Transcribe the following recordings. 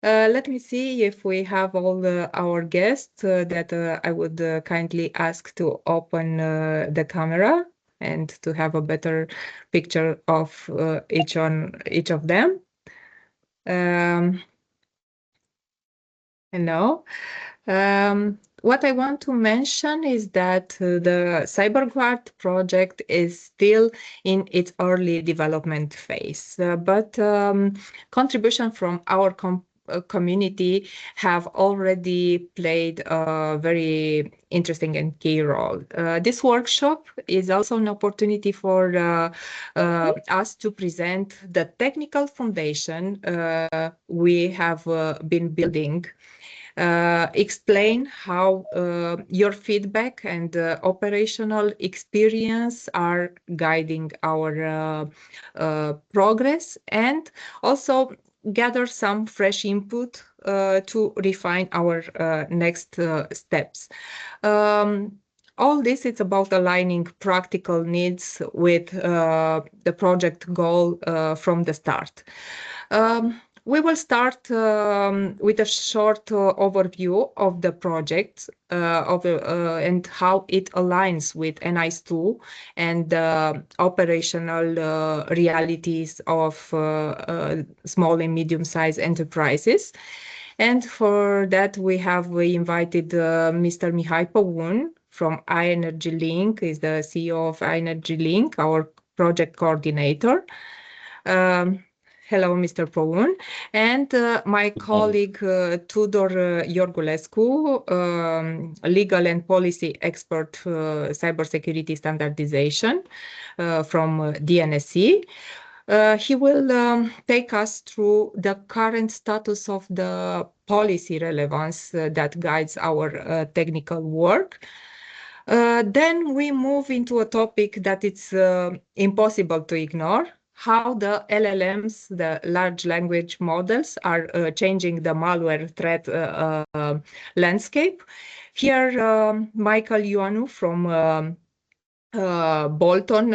Let me see if we have all our guests that I would kindly ask to open the camera and to have a better picture of each of them. Hello. What I want to mention is that the CyberGuard project is still in its early development phase, but contribution from our community have already played a very interesting and key role. This workshop is also an opportunity for us to present the technical foundation we have been building, explain how your feedback and operational experience are guiding our progress, and also gather some fresh input to refine our next steps. All this is about aligning practical needs with the project goal from the start. We will start with a short overview of the project and how it aligns with NIS2 and operational realities of small and medium-sized enterprises. And for that, we have invited Mr. Mihai Păun from iEnergy Link, is the CEO of iEnergy Link, our project coordinator. Hello, Mr. Păun, and my colleague Tudor Iorgulescu, legal and policy expert cybersecurity standardization from DNSC. He will take us through the current status of the policy relevance that guides our technical work. Then we move into a topic that it's impossible to ignore: how the LLMs, the large language models, are changing the malware threat landscape. Here, Michael Ioanu from Bolton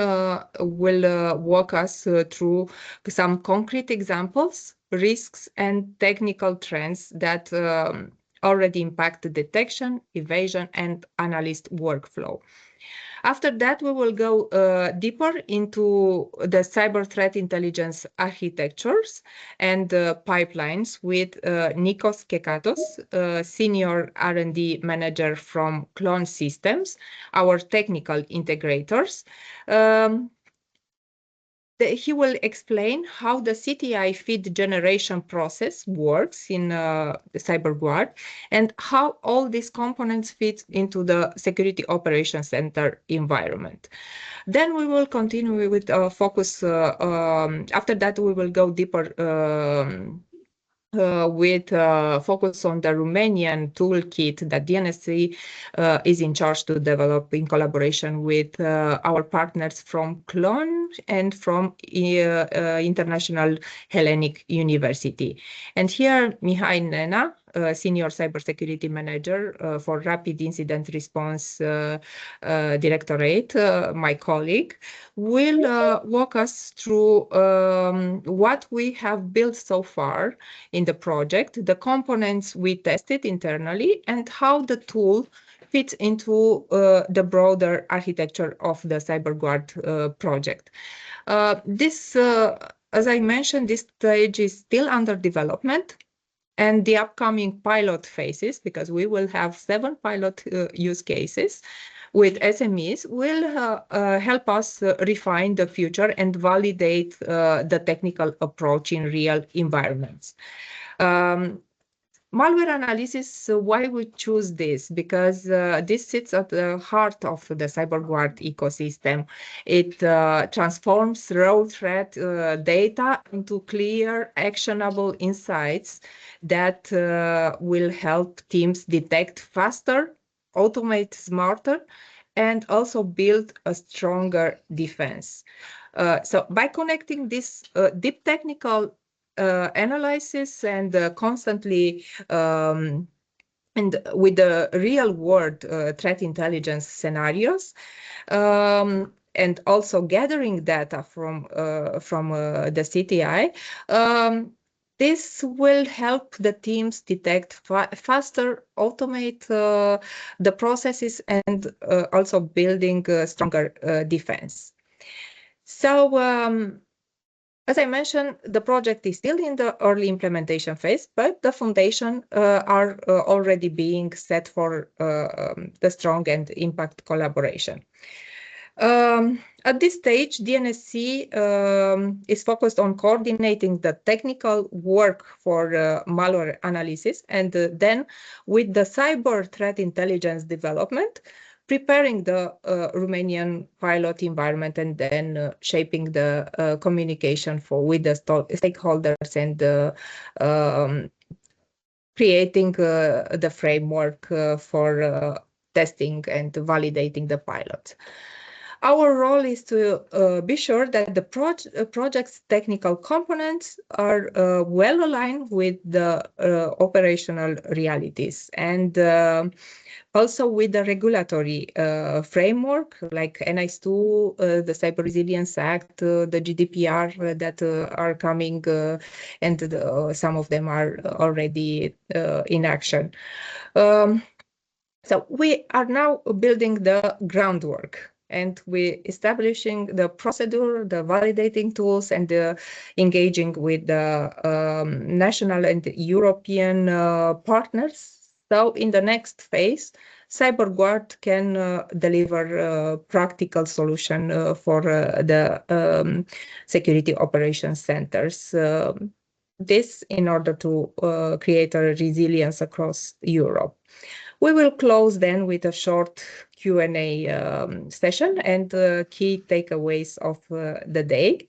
will walk us through some concrete examples, risks, and technical trends that already impact the detection, evasion, and analyst workflow. After that, we will go deeper into the cyber threat intelligence architectures and pipelines with Nikos Kekatos, Senior R&D Manager from Clone Systems, our technical integrators. He will explain how the CTI feed generation process works in CyberGuard and how all these components fit into the Security Operations Center environment. Then we will continue with a focus. After that, we will go deeper with focus on the Romanian toolkit that DNSC is in charge to develop in collaboration with our partners from Clone and from International Hellenic University. And here, Mihai Nena, Senior Cybersecurity Manager for Rapid Incident Response Directorate, my colleague, will walk us through what we have built so far in the project, the components we tested internally, and how the tool fits into the broader architecture of the CyberGuard project. As I mentioned, this stage is still under development, and the upcoming pilot phases, because we will have 7 pilot use cases with SMEs, will help us refine the future and validate the technical approach in real environments. Malware analysis, why we choose this? Because this sits at the heart of the CyberGuard ecosystem. It transforms raw threat data into clear, actionable insights that will help teams detect faster, automate smarter, and also build a stronger defense. So by connecting this deep technical analysis and constantly and with the real world threat intelligence scenarios, and also gathering data from the CTI, This will help the teams detect faster, automate the processes, and also building a stronger defense. So, as I mentioned, the project is still in the early implementation phase, but the foundation are already being set for the strong and impact collaboration. At this stage, DNSC is focused on coordinating the technical work for malware analysis, and then with the cyber threat intelligence development, preparing the Romanian pilot environment, and then shaping the communication with the stakeholders, and creating the framework for testing and validating the pilot. Our role is to be sure that the project's technical components are well aligned with the operational realities, and also with the regulatory framework like NIS2, the Cyber Resilience Act, the GDPR that are coming, and some of them are already in action. So we are now building the groundwork, and we're establishing the procedure, the validating tools, and engaging with the national and European partners. So in the next phase, CYBERGUARD can deliver a practical solution for the security operations centers. This in order to create a resilience across Europe. We will close then with a short Q&A session and key takeaways of the day.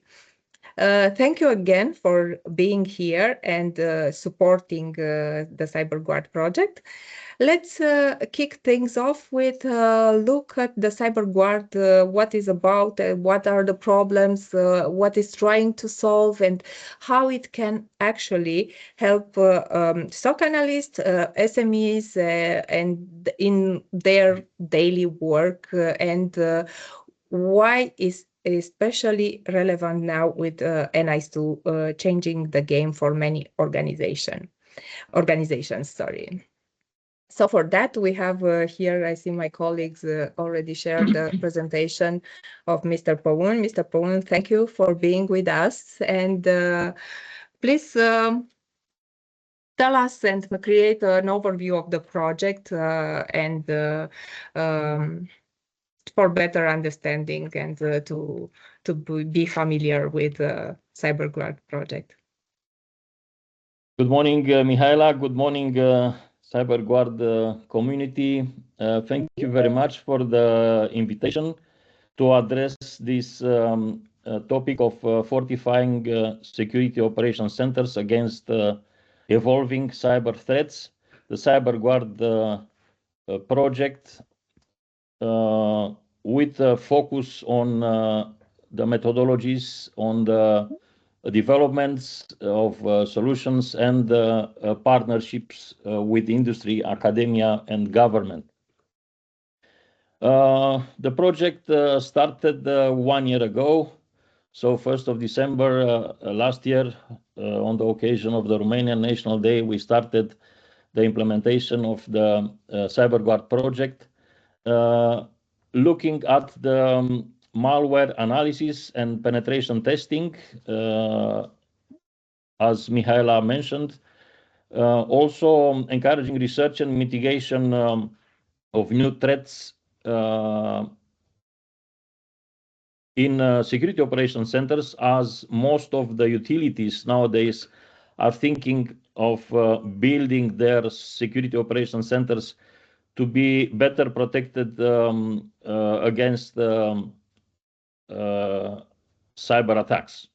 Thank you again for being here and supporting the CYBERGUARD project. Let's kick things off with a look at the CYBERGUARD, what is about, what are the problems, what is trying to solve, and how it can actually help SOC analysts, SMEs, and in their daily work, and why is especially relevant now with NIS2 changing the game for many organizations. So for that, we have here, I see my colleagues already shared the presentation of Mr. Paun. Mr. Paun, thank you for being with us. And please tell us and create an overview of the project and for better understanding and to be familiar with the CYBERGUARD project. Good morning, Mihaela. Good morning, CYBERGUARD community. Thank you very much for the invitation to address this topic of fortifying security operations centers against evolving cyber threats. The CYBERGUARD project with a focus on the methodologies, on the developments of solutions and partnerships with industry, academia, and government. The project started 1 year ago. So 1st of December last year, on the occasion of the Romanian National Day, we started the implementation of the CYBERGUARD project, looking at the malware analysis and penetration testing, as Mihaela mentioned, also encouraging research and mitigation of new threats in security operations centers, as most of the utilities nowadays are thinking of building their security operations centers to be better protected against cyber attacks.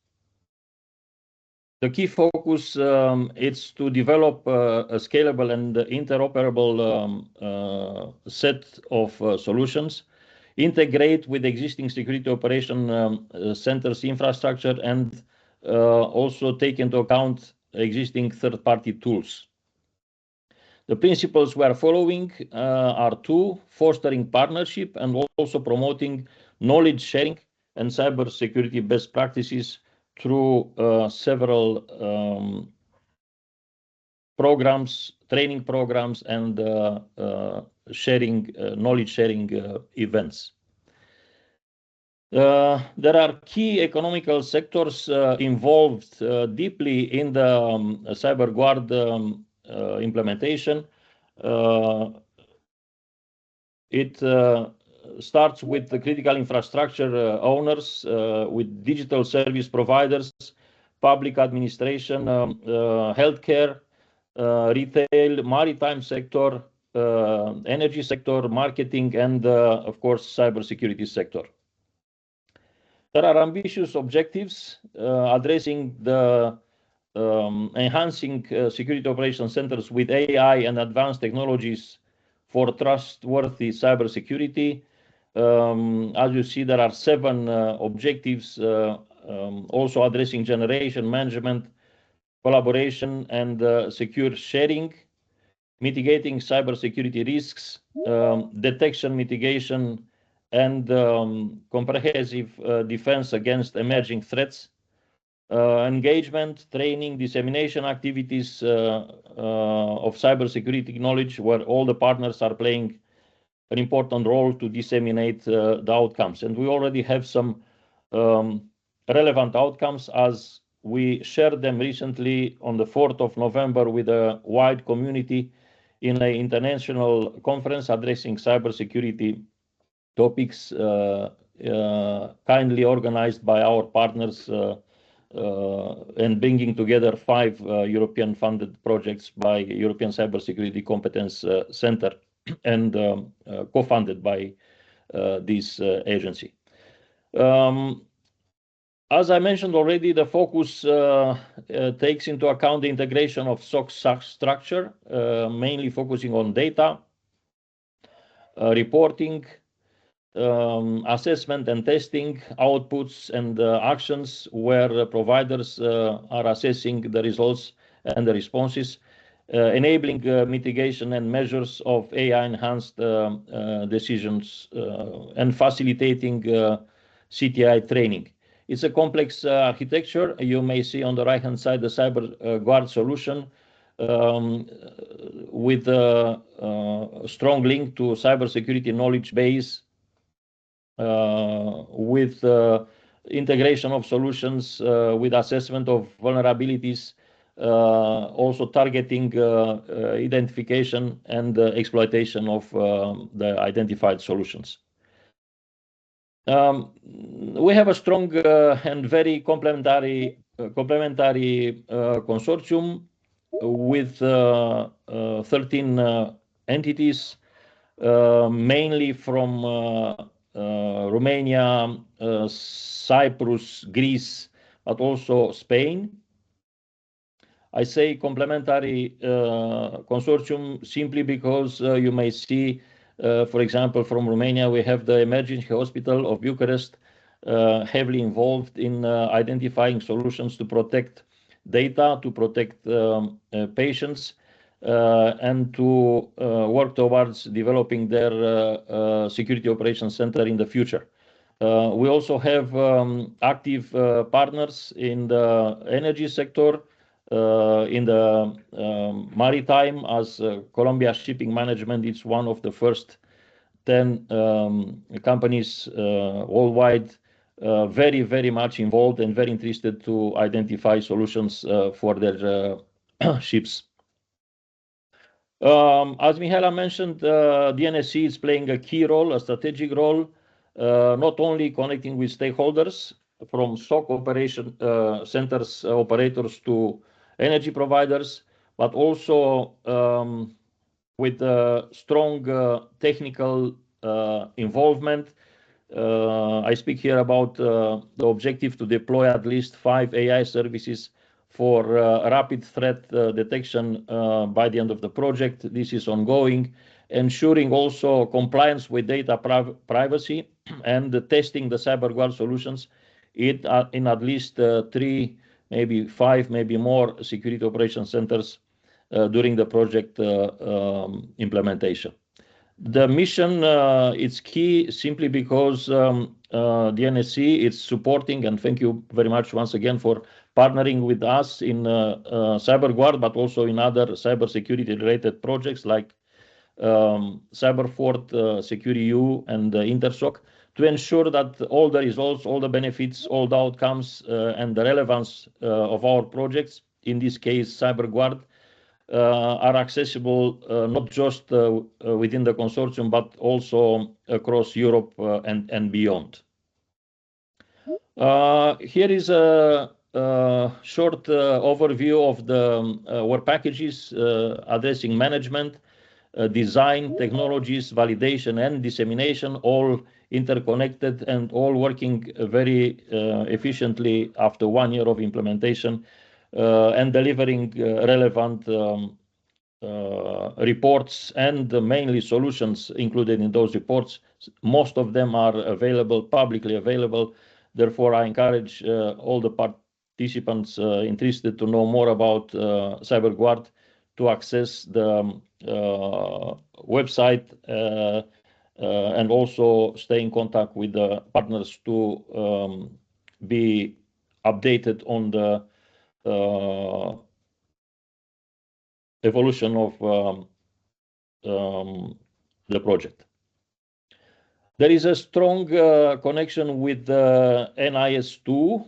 The key focus is to develop a scalable and interoperable set of solutions, integrate with existing security operation centers infrastructure, and also take into account existing third-party tools. The principles we are following are two: fostering partnership and also promoting knowledge sharing and cybersecurity best practices through several programs, training programs, and knowledge sharing events. There are key economical sectors involved deeply in the CyberGuard implementation. It starts with the critical infrastructure owners, with digital service providers, public administration, healthcare, retail, maritime sector, energy sector, marketing, and of course, cybersecurity sector. There are ambitious objectives addressing the enhancing security operations centers with AI and advanced technologies for trustworthy cybersecurity. As you see, there are 7 objectives also addressing generation, management, collaboration, and secure sharing, mitigating cybersecurity risks, detection, mitigation, and comprehensive defense against emerging threats, engagement, training, dissemination activities of cybersecurity knowledge, where all the partners are playing an important role to disseminate the outcomes. And we already have some relevant outcomes, as we shared them recently on the 4th of November with a wide community in an international conference addressing cybersecurity topics, kindly organized by our partners and bringing together 5 European funded projects by European Cybersecurity Competence Center and co-funded by this agency. As I mentioned already, the focus takes into account the integration of SOC structure, mainly focusing on data, reporting, assessment and testing, outputs and actions, where providers are assessing the results and the responses, enabling mitigation and measures of AI-enhanced decisions, and facilitating CTI training. It's a complex architecture. You may see on the right-hand side the CyberGuard solution with a strong link to cybersecurity knowledge base, with integration of solutions, with assessment of vulnerabilities, also targeting identification and exploitation of the identified solutions. We have a strong and very complementary consortium with 13 entities, mainly from Romania, Cyprus, Greece, but also Spain. I say complementary consortium simply because you may see, for example, from Romania, we have the Emergency Hospital of Bucharest heavily involved in identifying solutions to protect data, to protect patients, and to work towards developing their security operations center in the future. We also have active partners in the energy sector, in the maritime, as Columbia Shipping Management. It's one of the first 10 companies worldwide, very, very much involved and very interested to identify solutions for their ships. As Mihaela mentioned, DNSC is playing a key role, a strategic role, not only connecting with stakeholders from SOC operation centers operators to energy providers, but also with strong technical involvement. I speak here about the objective to deploy at least 5 AI services for rapid threat detection by the end of the project. This is ongoing, ensuring also compliance with data privacy and testing the CyberGuard solutions in at least 3, maybe 5, maybe more security operation centers during the project implementation. The mission is key simply because DNSC is supporting, and thank you very much once again for partnering with us in CyberGuard, but also in other cybersecurity related projects like CyberFort, SecurEU, and InterSOC, to ensure that all the results, all the benefits, all the outcomes, and the relevance of our projects, in this case CyberGuard, are accessible not just within the consortium, but also across Europe and beyond. Here is a short overview of the work packages addressing management, design, technologies, validation, and dissemination, all interconnected and all working very efficiently after 1 year of implementation, and delivering relevant reports and mainly solutions included in those reports. Most of them are available, publicly available. Therefore, I encourage all the participants interested to know more about CyberGuard to access the website and also stay in contact with the partners to be updated on the evolution of the project. There is a strong connection with the NIS2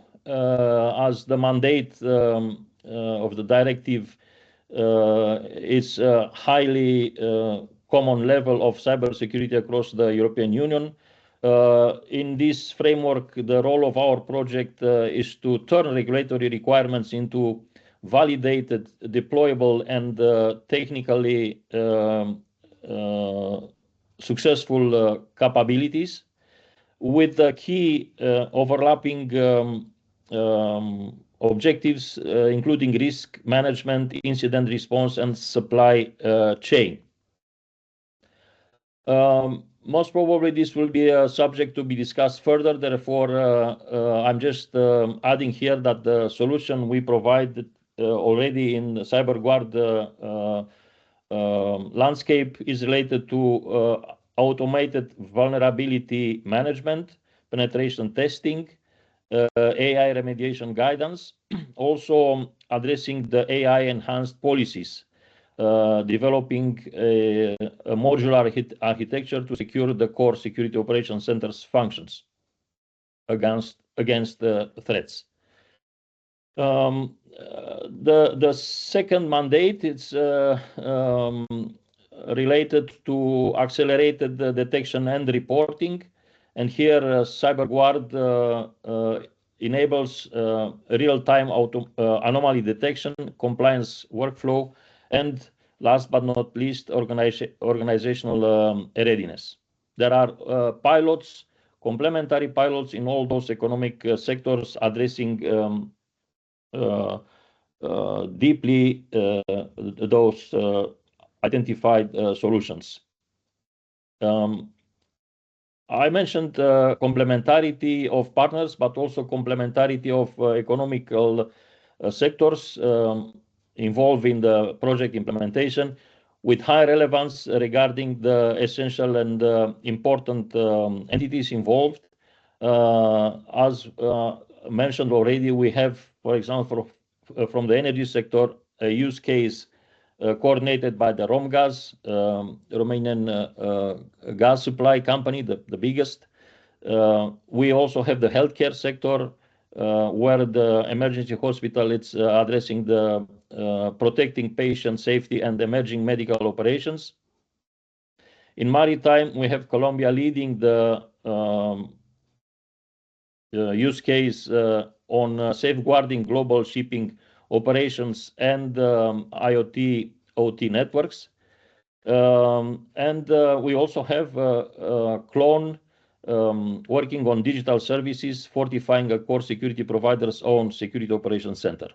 as the mandate of the directive is a highly common level of cybersecurity across the European Union. In this framework, the role of our project is to turn regulatory requirements into validated, deployable, and technically successful capabilities with the key overlapping objectives, including risk management, incident response, and supply chain. Most probably this will be a subject to be discussed further. Therefore, I'm just adding here that the solution we provide already in the CyberGuard landscape is related to automated vulnerability management, penetration testing, AI remediation guidance, also addressing the AI enhanced policies, developing a modular architecture to secure the core security operations center's functions against threats. The second mandate is related to accelerated detection and reporting, and here CyberGuard enables real-time anomaly detection, compliance workflow, and last but not least, organizational readiness. There are pilots, complementary pilots in all those economic sectors addressing deeply those identified solutions. I mentioned complementarity of partners, but also complementarity of economical sectors involved in the project implementation, with high relevance regarding the essential and important entities involved. As mentioned already, we have, for example, from the energy sector, a use case coordinated by the Romgaz, Romanian gas supply company, the biggest. We also have the healthcare sector, where the emergency hospital is addressing the protecting patient safety and emerging medical operations. In maritime, we have Colombia leading the use case on safeguarding global shipping operations and IoT OT networks. And we also have Clone working on digital services, fortifying a core security provider's own security operations center.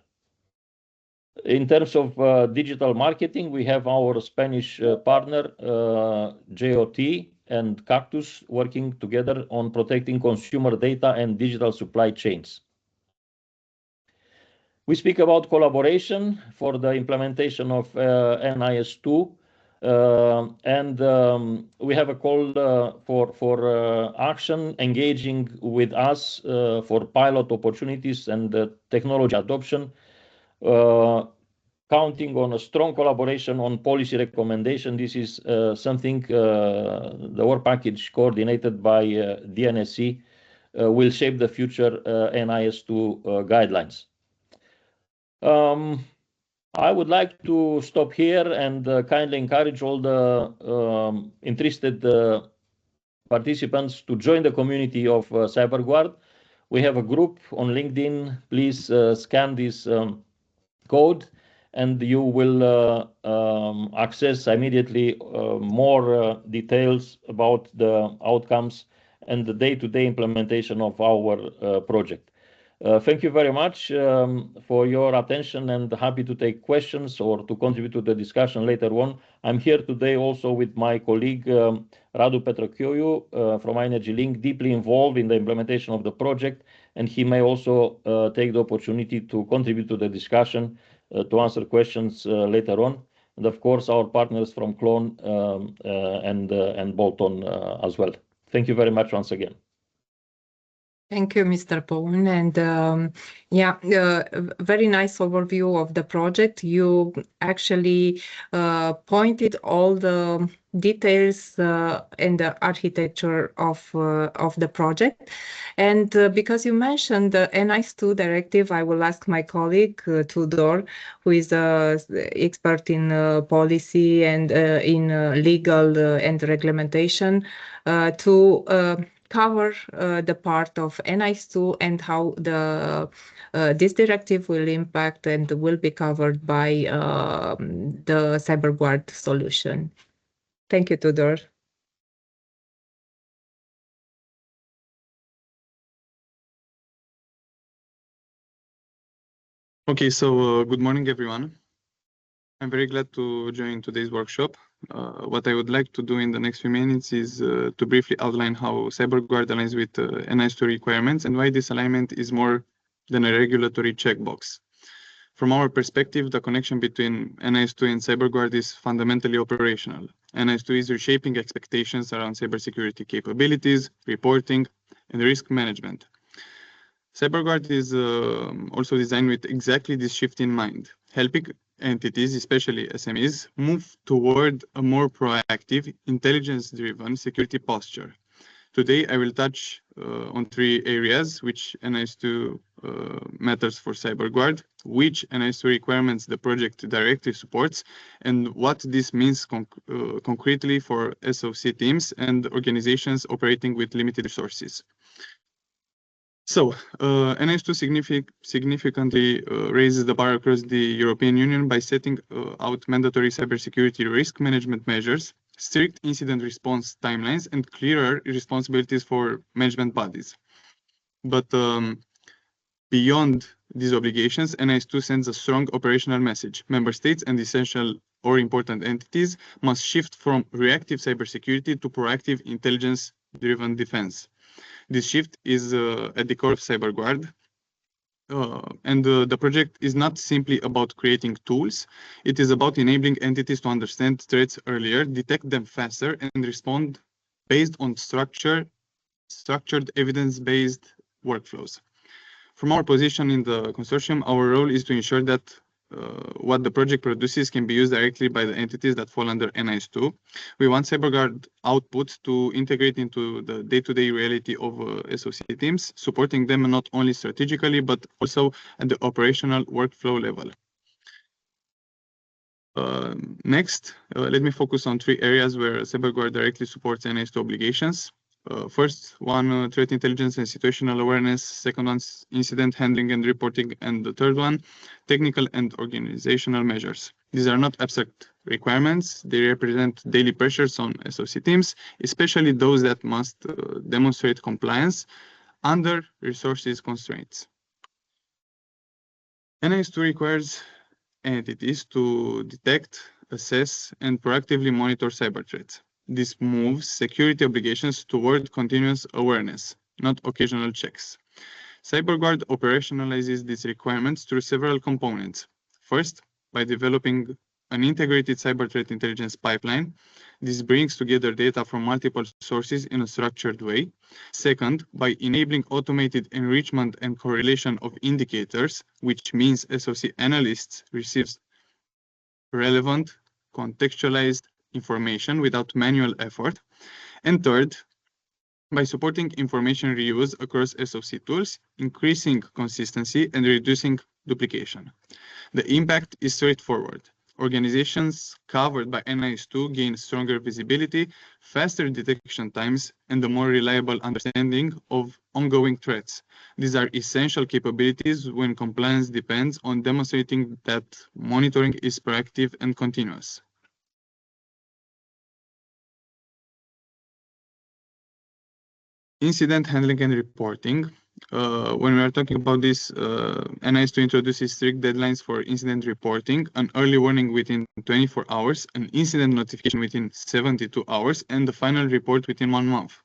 In terms of digital marketing, we have our Spanish partner, JOT and Cactus, working together on protecting consumer data and digital supply chains. We speak about collaboration for the implementation of NIS2. We have a call for action, engaging with us for pilot opportunities and technology adoption, counting on a strong collaboration on policy recommendation. This is something the work package coordinated by DNSC will shape the future NIS2 guidelines. I would like to stop here and kindly encourage all the interested participants to join the community of CyberGuard. We have a group on LinkedIn. Please scan this code and you will access immediately more details about the outcomes and the day-to-day implementation of our project. Thank you very much for your attention, and happy to take questions or to contribute to the discussion later on. I'm here today also with my colleague Radu Petrochioiu from Energy Link, deeply involved in the implementation of the project, and he may also take the opportunity to contribute to the discussion to answer questions later on. And of course, our partners from Clone and Bolton as well. Thank you very much once again. Thank you, Mr. Paul. And very nice overview of the project. You actually pointed all the details and the architecture of the project. And because you mentioned the NIS2 directive, I will ask my colleague Tudor, who is an expert in policy and in legal and reglementation, to cover the part of NIS2 and how this directive will impact and will be covered by the CyberGuard solution. Thank you, Tudor. Okay, so good morning, everyone. I'm very glad to join today's workshop. What I would like to do in the next few minutes is to briefly outline how CyberGuard aligns with NIS2 requirements and why this alignment is more than a regulatory checkbox. From our perspective, the connection between NIS2 and CyberGuard is fundamentally operational. NIS2 is reshaping expectations around cybersecurity capabilities, reporting, and risk management. CyberGuard is also designed with exactly this shift in mind, helping entities, especially SMEs, move toward a more proactive, intelligence-driven security posture. Today, I will touch on three areas which NIS2 matters for CyberGuard, which NIS2 requirements the project directly supports, and what this means concretely for SOC teams and organizations operating with limited resources. So, NIS2 significantly raises the bar across the European Union by setting out mandatory cybersecurity risk management measures, strict incident response timelines, and clearer responsibilities for management bodies. But beyond these obligations, NIS2 sends a strong operational message. Member states and essential or important entities must shift from reactive cybersecurity to proactive intelligence-driven defense. This shift is at the core of CyberGuard, and the project is not simply about creating tools. It is about enabling entities to understand threats earlier, detect them faster, and respond based on structured evidence-based workflows. From our position in the consortium, our role is to ensure that what the project produces can be used directly by the entities that fall under NIS2. We want CyberGuard output to integrate into the day-to-day reality of SOC teams, supporting them not only strategically, but also at the operational workflow level. Next, let me focus on three areas where CyberGuard directly supports NIS2 obligations. First one, threat intelligence and situational awareness. Second one, incident handling and reporting. And the third one, technical and organizational measures. These are not abstract requirements. They represent daily pressures on SOC teams, especially those that must demonstrate compliance under resources constraints. NIS2 requires entities to detect, assess, and proactively monitor cyber threats. This moves security obligations toward continuous awareness, not occasional checks. CyberGuard operationalizes these requirements through several components. First, by developing an integrated cyber threat intelligence pipeline. This brings together data from multiple sources in a structured way. Second, by enabling automated enrichment and correlation of indicators, which means SOC analysts receive relevant, contextualized information without manual effort. And third, by supporting information reuse across SOC tools, increasing consistency and reducing duplication. The impact is straightforward. Organizations covered by NIS2 gain stronger visibility, faster detection times, and a more reliable understanding of ongoing threats. These are essential capabilities when compliance depends on demonstrating that monitoring is proactive and continuous. Incident handling and reporting. When we are talking about this, NIS2 introduces strict deadlines for incident reporting, an early warning within 24 hours, an incident notification within 72 hours, and the final report within 1 month.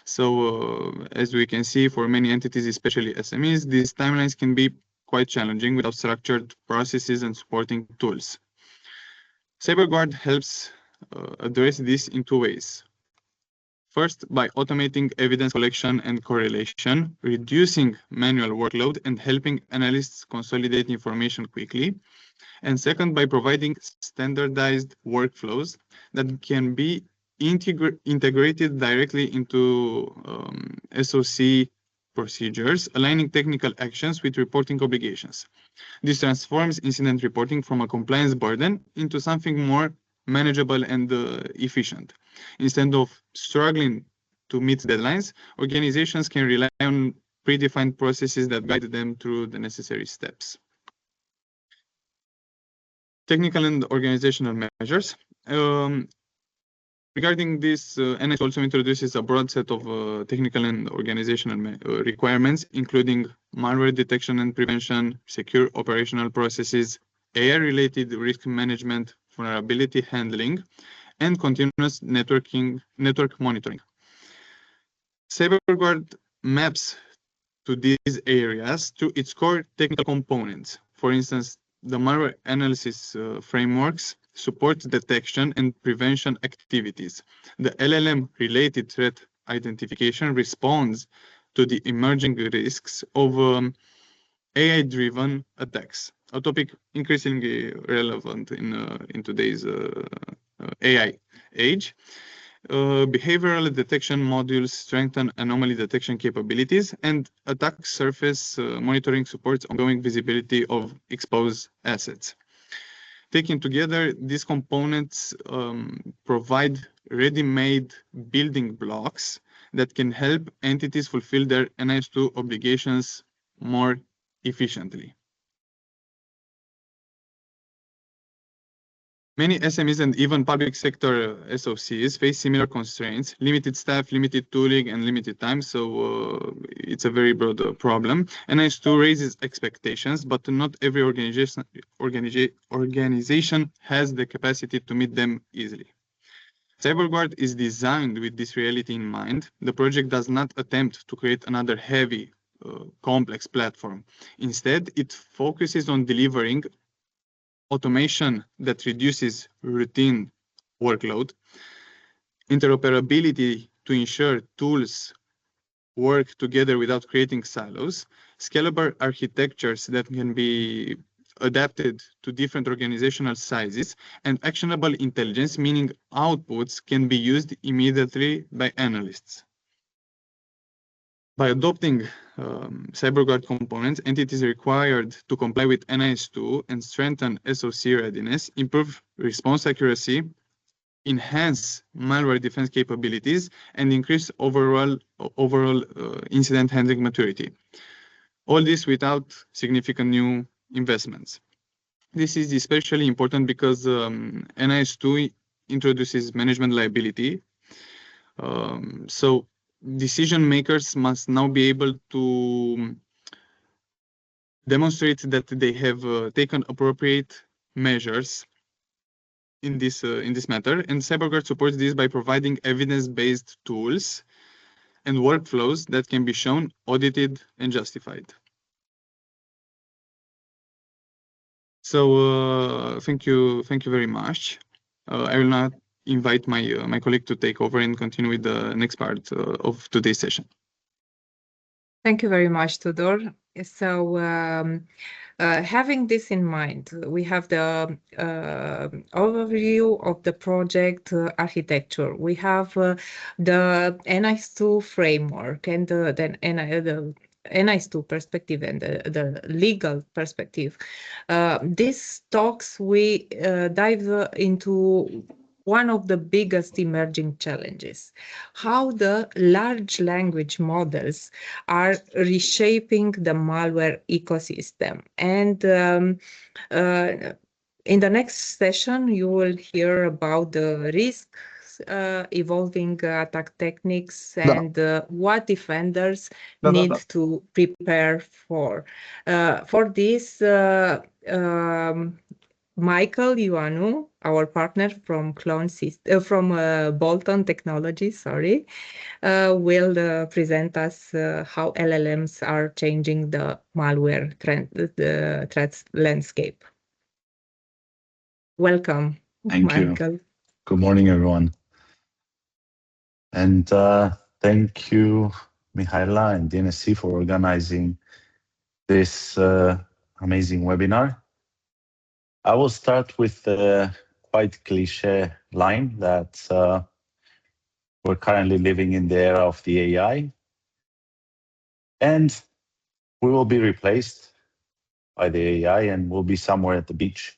So as we can see, for many entities, especially SMEs, these timelines can be quite challenging without structured processes and supporting tools. CyberGuard helps address this in 2 ways. First, by automating evidence collection and correlation, reducing manual workload and helping analysts consolidate information quickly. And second, by providing standardized workflows that can be integrated directly into SOC procedures, aligning technical actions with reporting obligations. This transforms incident reporting from a compliance burden into something more manageable and efficient. Instead of struggling to meet deadlines, organizations can rely on predefined processes that guide them through the necessary steps. Technical and organizational measures. Regarding this, NIS also introduces a broad set of technical and organizational requirements, including malware detection and prevention, secure operational processes, AI-related risk management, vulnerability handling, and continuous network monitoring. CyberGuard maps to these areas through its core technical components. For instance, the malware analysis frameworks support detection and prevention activities. The LLM-related threat identification responds to the emerging risks of AI-driven attacks, a topic increasingly relevant in today's AI age. Behavioral detection modules strengthen anomaly detection capabilities, and attack surface monitoring supports ongoing visibility of exposed assets. Taken together, these components provide ready-made building blocks that can help entities fulfill their NIS2 obligations more efficiently. Many SMEs and even public sector SOCs face similar constraints: limited staff, limited tooling, and limited time. So it's a very broad problem. NIS2 raises expectations, but not every organization has the capacity to meet them easily. CyberGuard is designed with this reality in mind. The project does not attempt to create another heavy, complex platform. Instead, it focuses on delivering automation that reduces routine workload, interoperability to ensure tools work together without creating silos, scalable architectures that can be adapted to different organizational sizes, and actionable intelligence, meaning outputs can be used immediately by analysts. By adopting CyberGuard components, entities are required to comply with NIS2 and strengthen SOC readiness, improve response accuracy, enhance malware defense capabilities, and increase overall incident handling maturity. All this without significant new investments. This is especially important because NIS2 introduces management liability. So decision makers must now be able to demonstrate that they have taken appropriate measures in this matter, and CyberGuard supports this by providing evidence-based tools and workflows that can be shown, audited, and justified. So thank you very much. I will now invite my colleague to take over and continue with the next part of today's session. Thank you very much, Tudor. So having this in mind, we have the overview of the project architecture. We have the NIS2 framework and then the NIS2 perspective and the legal perspective. These talks, we dive into one of the biggest emerging challenges, how the large language models are reshaping the malware ecosystem. And in the next session, you will hear about the risks, evolving attack techniques, and what defenders need to prepare for. For this, Michael Ioanu, our partner from Bolton Technology, will present us how LLMs are changing the malware the threat landscape. Welcome, Thank Michael. you. Good morning, everyone. And thank you, Mihaela and DNSC for organizing this amazing webinar. I will start with the quite cliche line that we're currently living in the era of the AI, and we will be replaced by the AI, and we'll be somewhere at the beach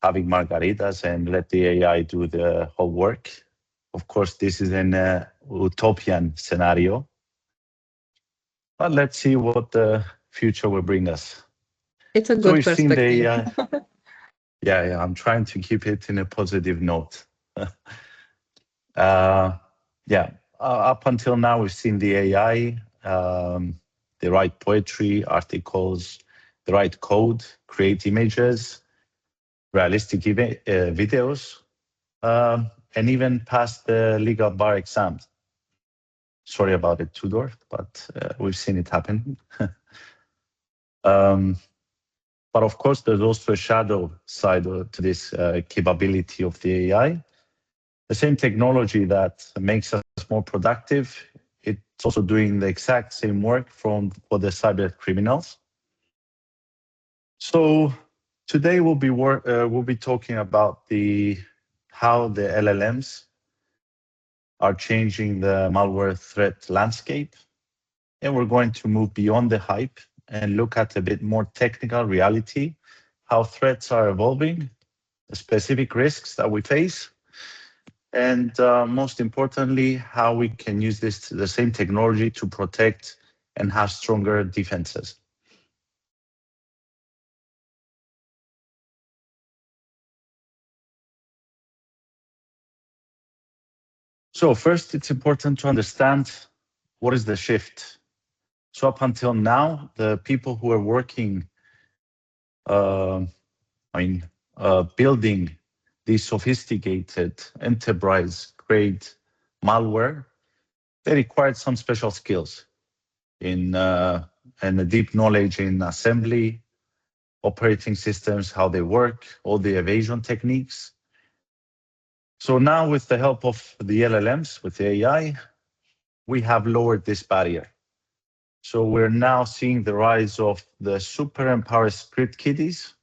having margaritas and let the AI do the whole work. Of course, this is an utopian scenario, but let's see what the future will bring us. It's a good perspective. Yeah, I'm trying to keep it in a positive note. Up until now, we've seen the AI, they write poetry, articles, they write code, create images, realistic videos, and even pass the legal bar exams. Sorry about it, Tudor, but we've seen it happen. But of course, there's also a shadow side to this capability of the AI. The same technology that makes us more productive, it's also doing the exact same work for the cyber criminals. So today we'll be talking about how the LLMs are changing the malware threat landscape, and we're going to move beyond the hype and look at a bit more technical reality, how threats are evolving, the specific risks that we face, and most importantly, how we can use the same technology to protect and have stronger defenses. So first, it's important to understand what is the shift. So up until now, the people who are working, building these sophisticated enterprise-grade malware, they required some special skills and a deep knowledge in assembly, operating systems, how they work, all the evasion techniques. So now with the help of the LLMs, with the AI, we have lowered this barrier. So we're now seeing the rise of the super empowered script kiddies.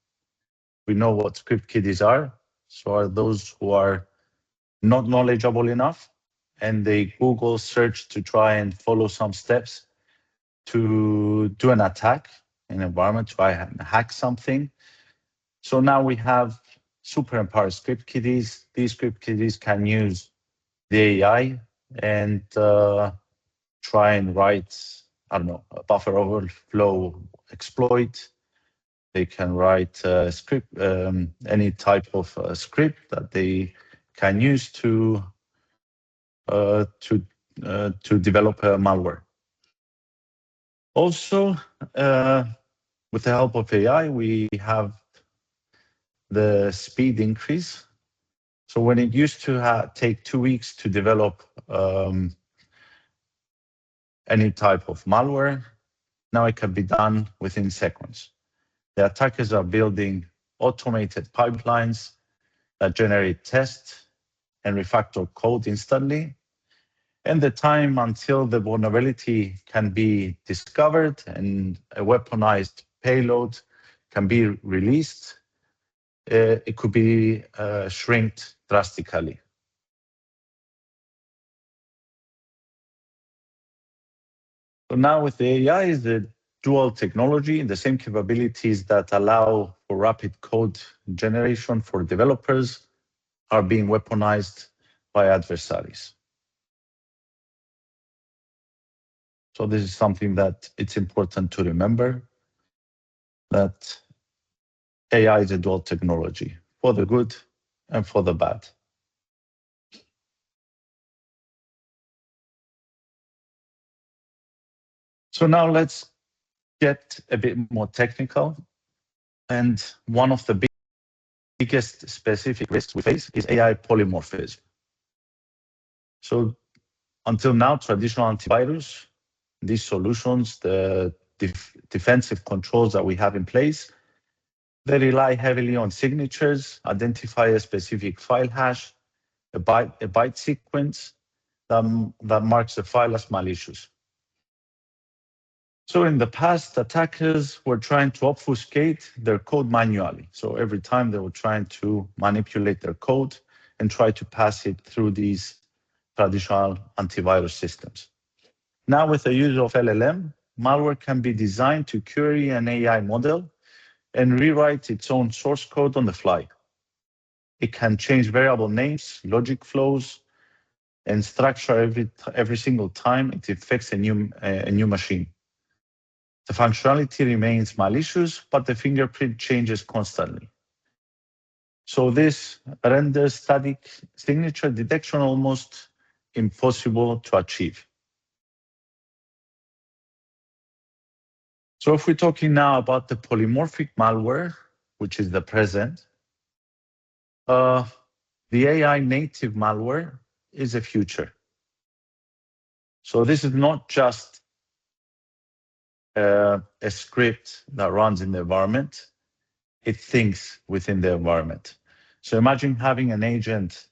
We know what script kiddies are. So are those who are not knowledgeable enough and they Google search to try and follow some steps to do an attack in an environment, try and hack something. So now we have super empowered script kiddies. These script kiddies can use the AI and try and write, I don't know, a buffer overflow exploit. They can write a script, any type of script that they can use to develop a malware. Also, with the help of AI, we have the speed increase. So when it used to take 2 weeks to develop any type of malware, now it can be done within seconds. The attackers are building automated pipelines that generate test and refactor code instantly, and the time until the vulnerability can be discovered and a weaponized payload can be released, it could be shrinked drastically. So now with the AI is the dual technology, the same capabilities that allow for rapid code generation for developers are being weaponized by adversaries. So this is something that it's important to remember, that AI is a dual technology for the good and for the bad. So now let's get a bit more technical. And one of the biggest specific risks we face is AI polymorphism. So until now, traditional antivirus, these solutions, the defensive controls that we have in place, they rely heavily on signatures, identify a specific file hash, a byte sequence that marks a file as malicious. So in the past, attackers were trying to obfuscate their code manually. So every time they were trying to manipulate their code and try to pass it through these traditional antivirus systems. Now with the use of LLM, malware can be designed to query an AI model and rewrite its own source code on the fly. It can change variable names, logic flows, and structure every single time it affects a new machine. The functionality remains malicious, but the fingerprint changes constantly. So this renders static signature detection almost impossible to achieve. So if we're talking now about the polymorphic malware, which is the present, the AI native malware is a future. So this is not just a script that runs in the environment, it thinks within the environment. So imagine having an agent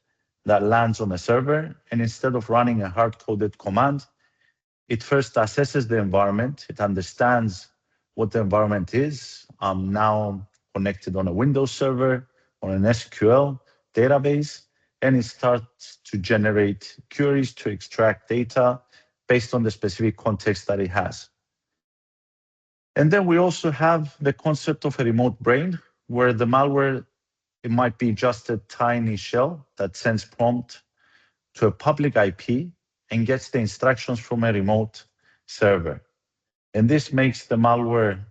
that lands on a server, and instead of running a hard-coded command, it first assesses the environment, it understands what the environment is. I'm now connected on a Windows server, on an SQL database, and it starts to generate queries to extract data based on the specific context that it has. And then we also have the concept of a remote brain, where the malware, it might be just a tiny shell that sends prompt to a public IP and gets the instructions from a remote server. And this makes the malware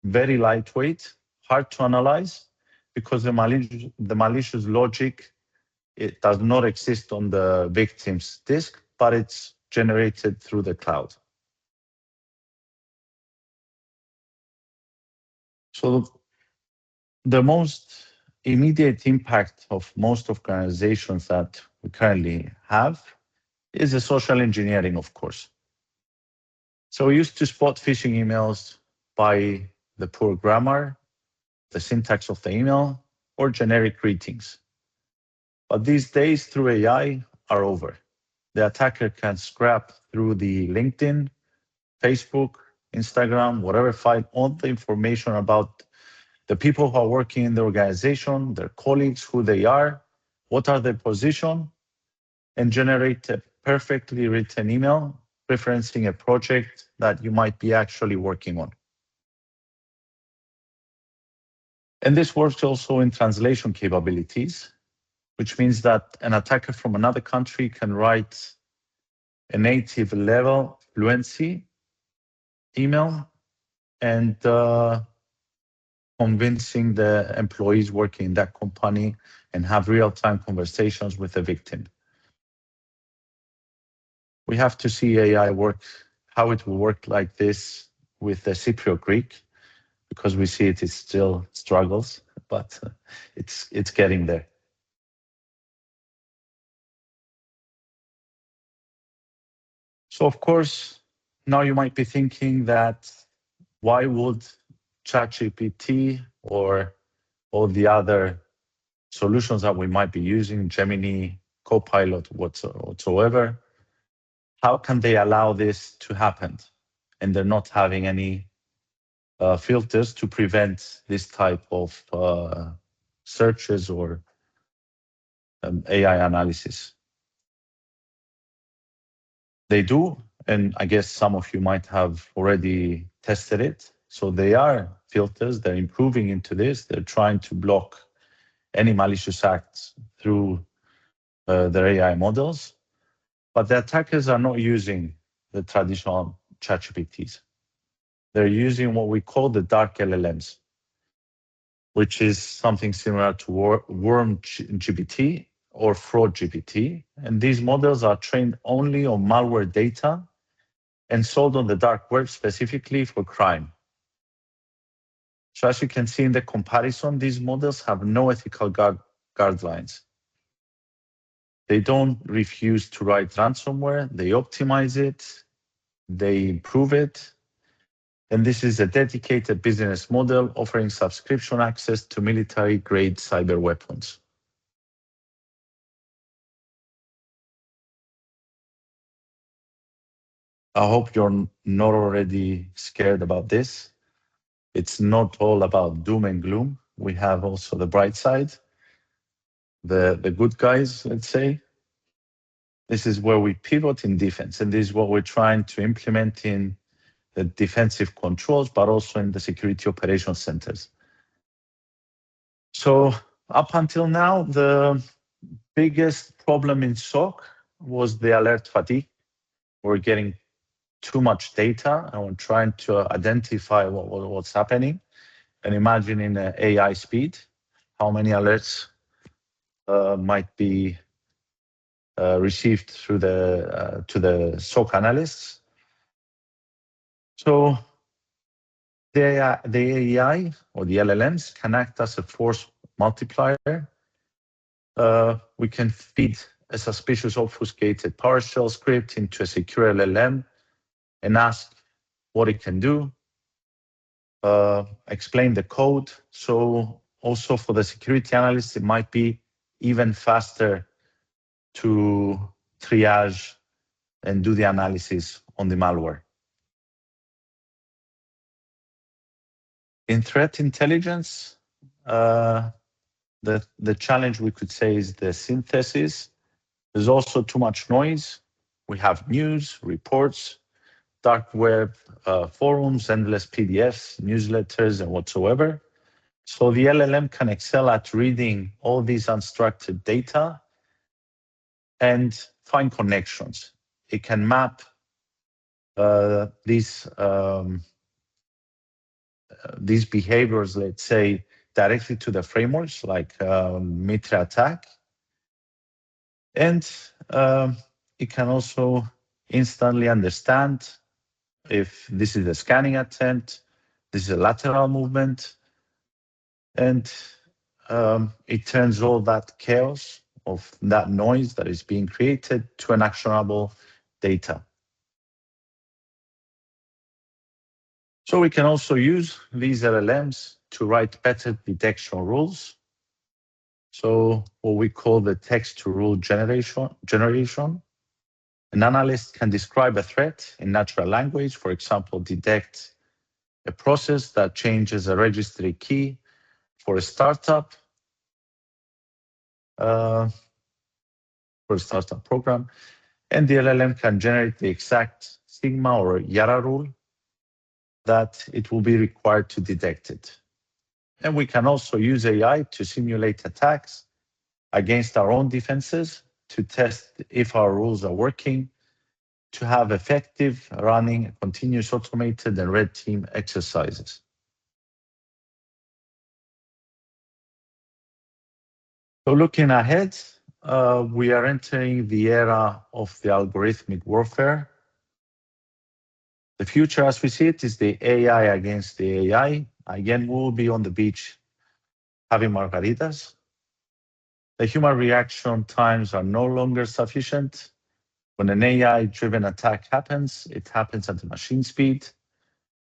very lightweight, hard to analyze, because the malicious logic, it does not exist on the victim's disk, but it's generated through the cloud. So the most immediate impact of most organizations that we currently have is the social engineering, of course. So we used to spot phishing emails by the poor grammar, the syntax of the email, or generic greetings. But these days, through AI, are over. The attacker can scrap through the LinkedIn, Facebook, Instagram, whatever, find all the information about the people who are working in the organization, their colleagues, who they are, what are their position, and generate a perfectly written email referencing a project that you might be actually working on. And this works also in translation capabilities, which means that an attacker from another country can write a native level fluency email and convincing the employees working in that company and have real-time conversations with the victim. We have to see AI work, how it will work like this with the Cypriot Greek, because we see it still struggles, but it's getting there. So of course, now you might be thinking that why would ChatGPT or all the other solutions that we might be using, Gemini, Copilot, whatsoever, how can they allow this to happen? And they're not having any filters to prevent this type of searches or AI analysis. They do, and I guess some of you might have already tested it. So they are filters, they're improving into this, they're trying to block any malicious acts through their AI models, but the attackers are not using the traditional ChatGPTs. They're using what we call the dark LLMs, which is something similar to worm GPT or fraud GPT. And these models are trained only on malware data and sold on the dark web specifically for crime. So as you can see in the comparison, these models have no ethical guidelines. They don't refuse to write ransomware, they optimize it, they improve it. And this is a dedicated business model offering subscription access to military-grade cyber weapons. I hope you're not already scared about this. It's not all about doom and gloom. We have also the bright side, the good guys, let's say. This is where we pivot in defense, and this is what we're trying to implement in the defensive controls, but also in the security operations centers. So up until now, the biggest problem in SOC was the alert fatigue. We're getting too much data and we're trying to identify what's happening. And imagine in AI speed, how many alerts might be received through to the SOC analysts. So the AI or the LLMs can act as a force multiplier. We can feed a suspicious obfuscated PowerShell script into a secure LLM and ask what it can do, explain the code. So also for the security analysts, it might be even faster to triage and do the analysis on the malware. In threat intelligence, the challenge we could say is the synthesis. There's also too much noise. We have news, reports, dark web, forums, endless PDFs, newsletters, and whatsoever. So the LLM can excel at reading all these unstructured data and find connections. It can map these behaviors, let's say, directly to the frameworks like Mitre attack. And it can also instantly understand if this is a scanning attempt, this is a lateral movement, and it turns all that chaos of that noise that is being created to an actionable data. So we can also use these LLMs to write better detection rules. So what we call the text-to-rule generation. An analyst can describe a threat in natural language, for example, detect a process that changes a registry key for a startup, program, and the LLM can generate the exact sigma or Yara rule that it will be required to detect it. And we can also use AI to simulate attacks against our own defenses to test if our rules are working, to have effective running, continuous automated and red team exercises. So looking ahead, we are entering the era of the algorithmic warfare. The future as we see it is the AI against the AI. Again, we'll be on the beach having margaritas. The human reaction times are no longer sufficient. When an AI-driven attack happens, it happens at the machine speed.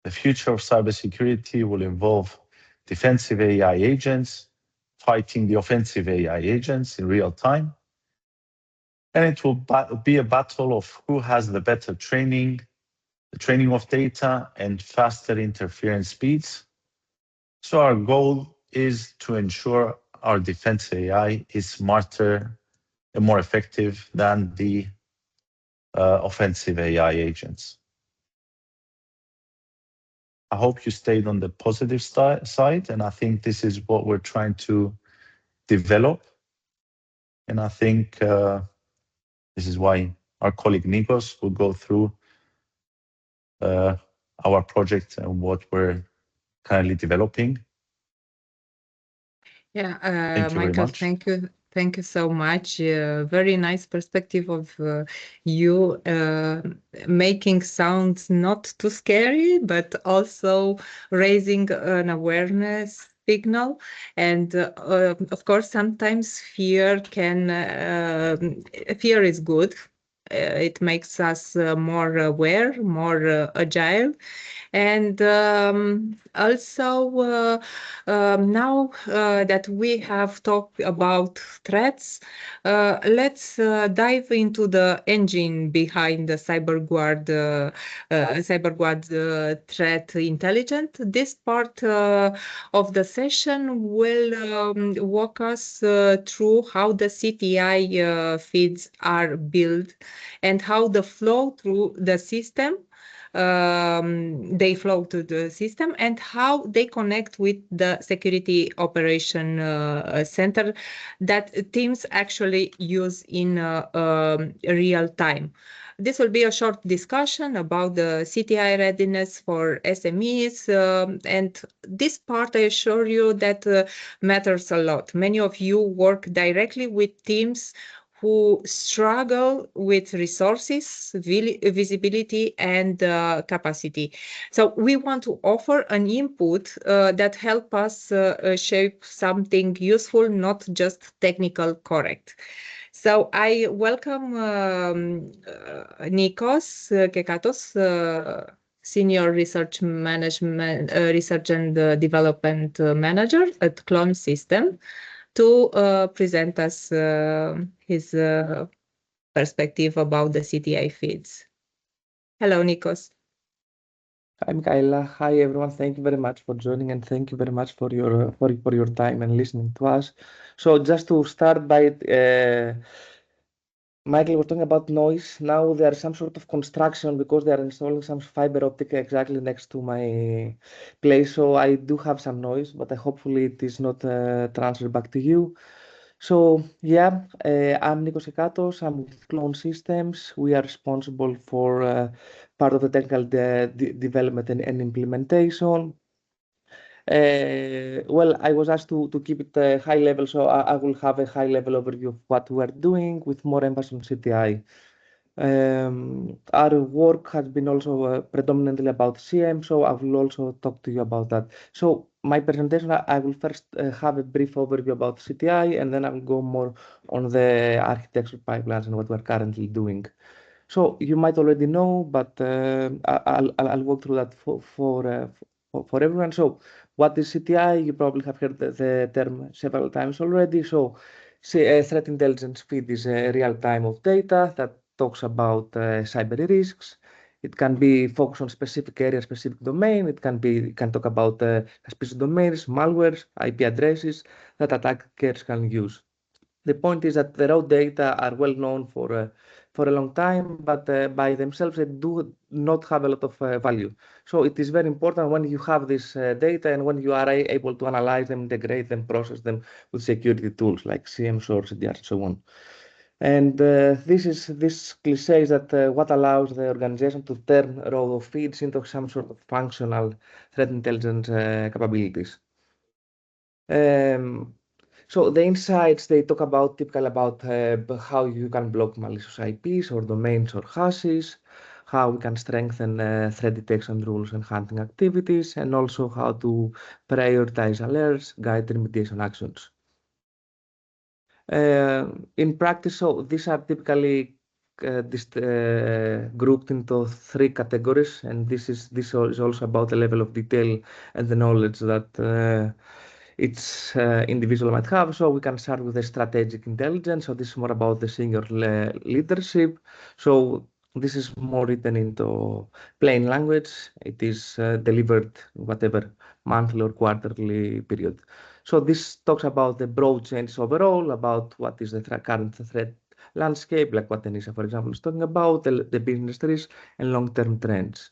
The future of cybersecurity will involve defensive AI agents fighting the offensive AI agents in real time. And it will be a battle of who has the better training, the training of data, and faster interference speeds. So our goal is to ensure our defense AI is smarter and more effective than the offensive AI agents. I hope you stayed on the positive side, and I think this is what we're trying to develop. And I think this is why our colleague Nikos will go through our project and what we're currently developing. Yeah, Thank you very Michael, much. thank you so much. Very nice perspective of you making sounds not too scary, but also raising an awareness signal. And of course, sometimes fear is good. It makes us more aware, more agile. And also now that we have talked about threats, let's dive into the engine behind the CyberGuard threat intelligence. This part of the session will walk us through how the CTI feeds are built and how the flow through the system. They flow to the system and how they connect with the security operation center that teams actually use in real time. This will be a short discussion about the CTI readiness for SMEs, and this part, I assure you, that matters a lot. Many of you work directly with teams who struggle with resources, visibility, and capacity. So we want to offer an input that help us shape something useful, not just technical correct. So I welcome Nikos Kekatos, Senior Research and Development Manager at Clone System, to present us his perspective about the CTI feeds. Hello, Nikos. Hi, Michaela. Hi, everyone. Thank you very much for joining, and thank you very much for your time and listening to us. So, just to start by, Michael was talking about noise. Now there is some sort of construction because they are installing some fiber optic exactly next to my place. So I do have some noise, but hopefully it is not transferred back to you. So yeah, I'm Nikos Ekatos. I'm with Clone Systems. We are responsible for part of the technical development and implementation. Well, I was asked to keep it high level, so I will have a high level overview of what we're doing with more emphasis on CTI. Our work has been also predominantly about CM, so I will also talk to you about that. So my presentation, I will first have a brief overview about CTI, and then I will go more on the architecture pipelines and what we're currently doing. So you might already know, but I'll walk through that for everyone. So what is CTI? You probably have heard the term several times already. So threat intelligence feed is a real time of data that talks about cyber risks. It can be focused on specific area, specific domain. It can talk about specific domains, malwares, IP addresses that attackers can use. The point is that the raw data are well known for a long time, but by themselves they do not have a lot of value. So it is very important when you have this data and when you are able to analyze them, integrate them, process them with security tools like CM, SOAR, CDR, and so on. And this cliché is that what allows the organization to turn raw feeds into some sort of functional threat intelligence capabilities. So the insights they talk about typically about how you can block malicious IPs or domains or hashes, how we can strengthen threat detection rules and hunting activities, and also how to prioritize alerts, guide remediation actions. In practice, so these are typically grouped into three categories, and this is also about the level of detail and the knowledge that each individual might have. So we can start with the strategic intelligence. So this is more about the senior leadership. So this is more written into plain language. It is delivered whatever monthly or quarterly period. So this talks about the broad changes overall, about what is the current threat landscape, like what Denisa, for example, is talking about, the business risks and long-term trends.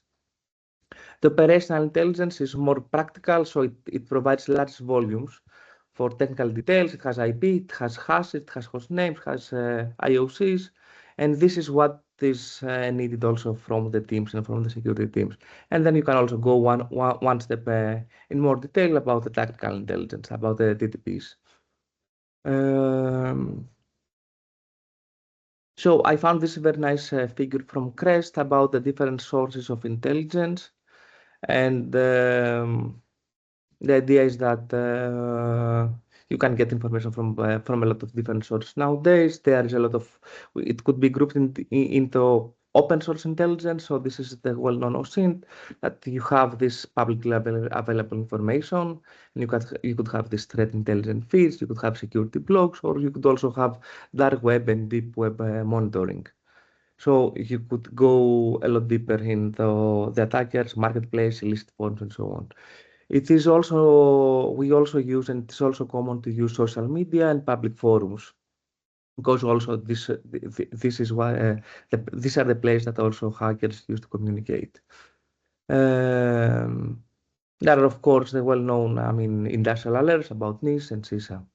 The operational intelligence is more practical, so it provides large volumes for technical details. It has IP, it has hashes, it has host names, it has IOCs, and this is what is needed also from the teams and from the security teams. And then you can also go one step in more detail about the tactical intelligence, about the TTPs. So I found this very nice figure from Crest about the different sources of intelligence. And the idea is that you can get information from a lot of different sources nowadays. There is a lot of, it could be grouped into open source intelligence. So this is the well-known OSINT, that you have this publicly available information, and you could have this threat intelligence feeds, you could have security blogs, or you could also have dark web and deep web monitoring. So you could go a lot deeper into the attackers, marketplace, illicit forms, and so on. It is also, we also use, and it's also common to use social media and public forums, because also this is why these are the places that also hackers use to communicate. There are, of course, the well-known, industrial alerts about NIST and CISA.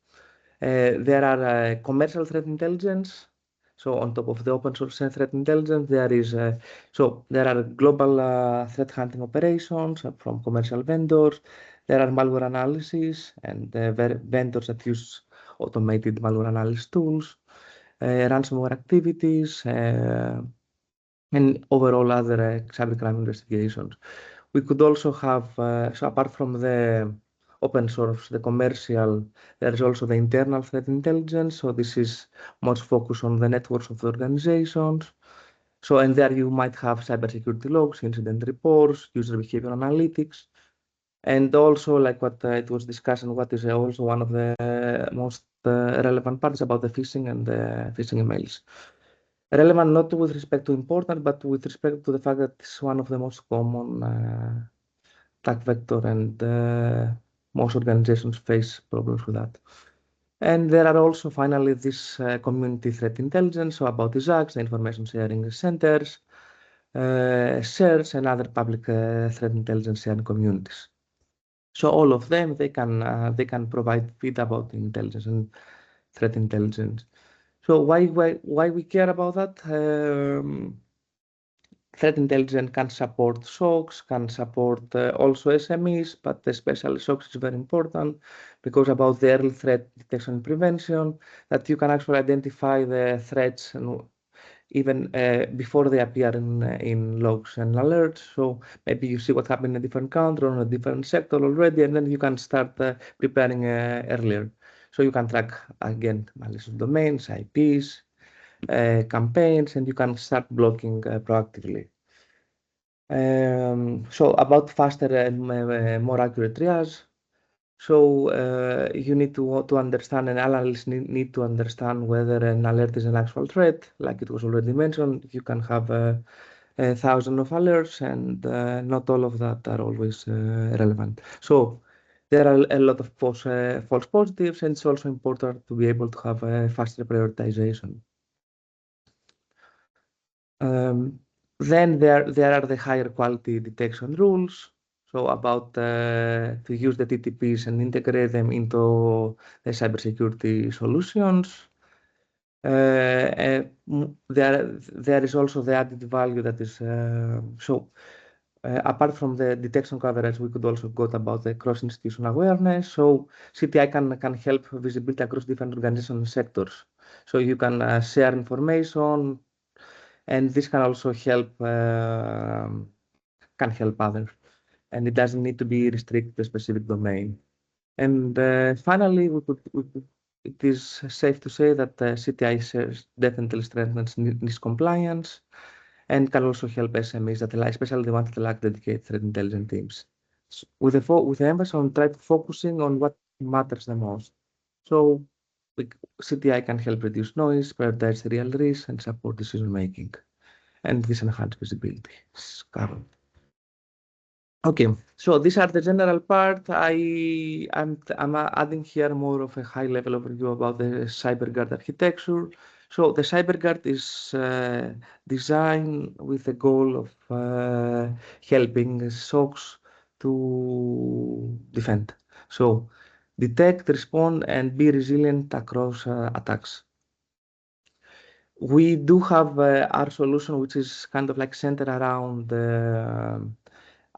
There are commercial threat intelligence. So on top of the open source threat intelligence, there is there are global threat hunting operations from commercial vendors. There are malware analysis and vendors that use automated malware analysis tools, ransomware activities, and overall other cybercrime investigations. We could also have, so apart from the open source, the commercial, there is also the internal threat intelligence. So this is much focused on the networks of the organizations. So, and there you might have cybersecurity logs, incident reports, user behavior analytics, and also like what it was discussed, and what is also one of the most relevant parts about the phishing and the phishing emails. Relevant not with respect to important, but with respect to the fact that it's one of the most common attack vector, and most organizations face problems with that. And there are also finally this community threat intelligence, so about the ZACs, the information sharing centers, shares, and other public threat intelligence sharing communities. So all of them, they can provide feed about intelligence and threat intelligence. So why we care about that? Threat intelligence can support SOCs, can support also SMEs, but especially SOCs is very important, because about the early threat detection and prevention, that you can actually identify the threats and even before they appear in logs and alerts. So maybe you see what happened in a different country or in a different sector already, and then you can start preparing earlier. So you can track, again, malicious domains, IPs, campaigns, and you can start blocking proactively. So about faster and more accurate triage. So you need to understand, and analysts need to understand whether an alert is an actual threat. Like it was already mentioned, you can have 1,000 of alerts, and not all of that are always relevant. So there are a lot of false positives, and it's also important to be able to have a faster prioritization. Then there are the higher quality detection rules. So about to use the TTPs and integrate them into the cybersecurity solutions. There is also the added value that is apart from the detection coverage, we could also go about the cross-institutional awareness. So CTI can help visibility across different organizational sectors. So you can share information, and this can also help others, and it doesn't need to be restricted to a specific domain. And finally, it is safe to say that CTI definitely strengthens NIST compliance, and can also help SMEs that especially the ones that lack dedicated threat intelligence teams. With the emphasis on focusing on what matters the most. So CTI can help reduce noise, prioritize real risks, and support decision making. And this enhanced visibility is covered. Okay, so these are the general part. I'm adding here more of a high-level overview about the CyberGuard architecture. So the CyberGuard is designed with the goal of helping SOCs to defend. So detect, respond, and be resilient across attacks. We do have our solution, which is kind of like centered around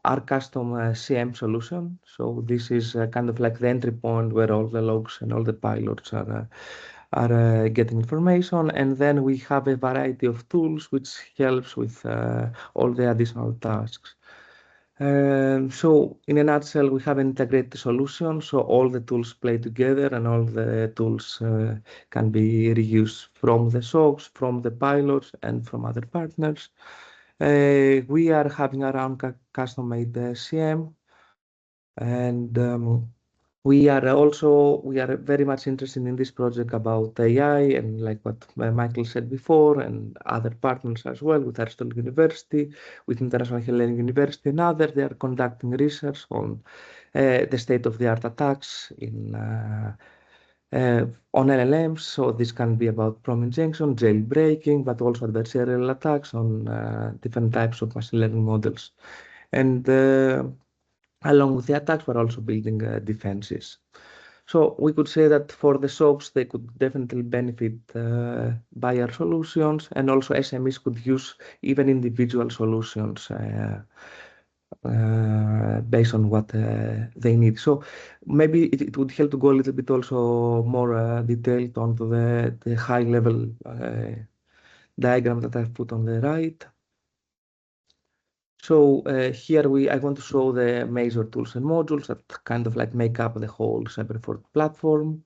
our custom CM solution. So this is kind of like the entry point where all the logs and all the pilots are getting information. And then we have a variety of tools which helps with all the additional tasks. So in a nutshell, we have an integrated solution. So all the tools play together and all the tools can be reused from the SOCs, from the pilots, and from other partners. We are having our own custom-made CM, and we are very much interested in this project about AI and like what Michael said before, and other partners as well with Aristotle University, with International Hellenic University and others. They are conducting research on the state-of-the-art attacks on LLMs. So this can be about prompt injection, jailbreaking, but also adversarial attacks on different types of machine learning models. And along with the attacks, we're also building defenses. So we could say that for the SOCs, they could definitely benefit by our solutions, and also SMEs could use even individual solutions based on what they need. So maybe it would help to go a little bit also more detailed onto the high level diagram that I've put on the right. So here I want to show the major tools and modules that kind of like make up the whole CyberGuard platform.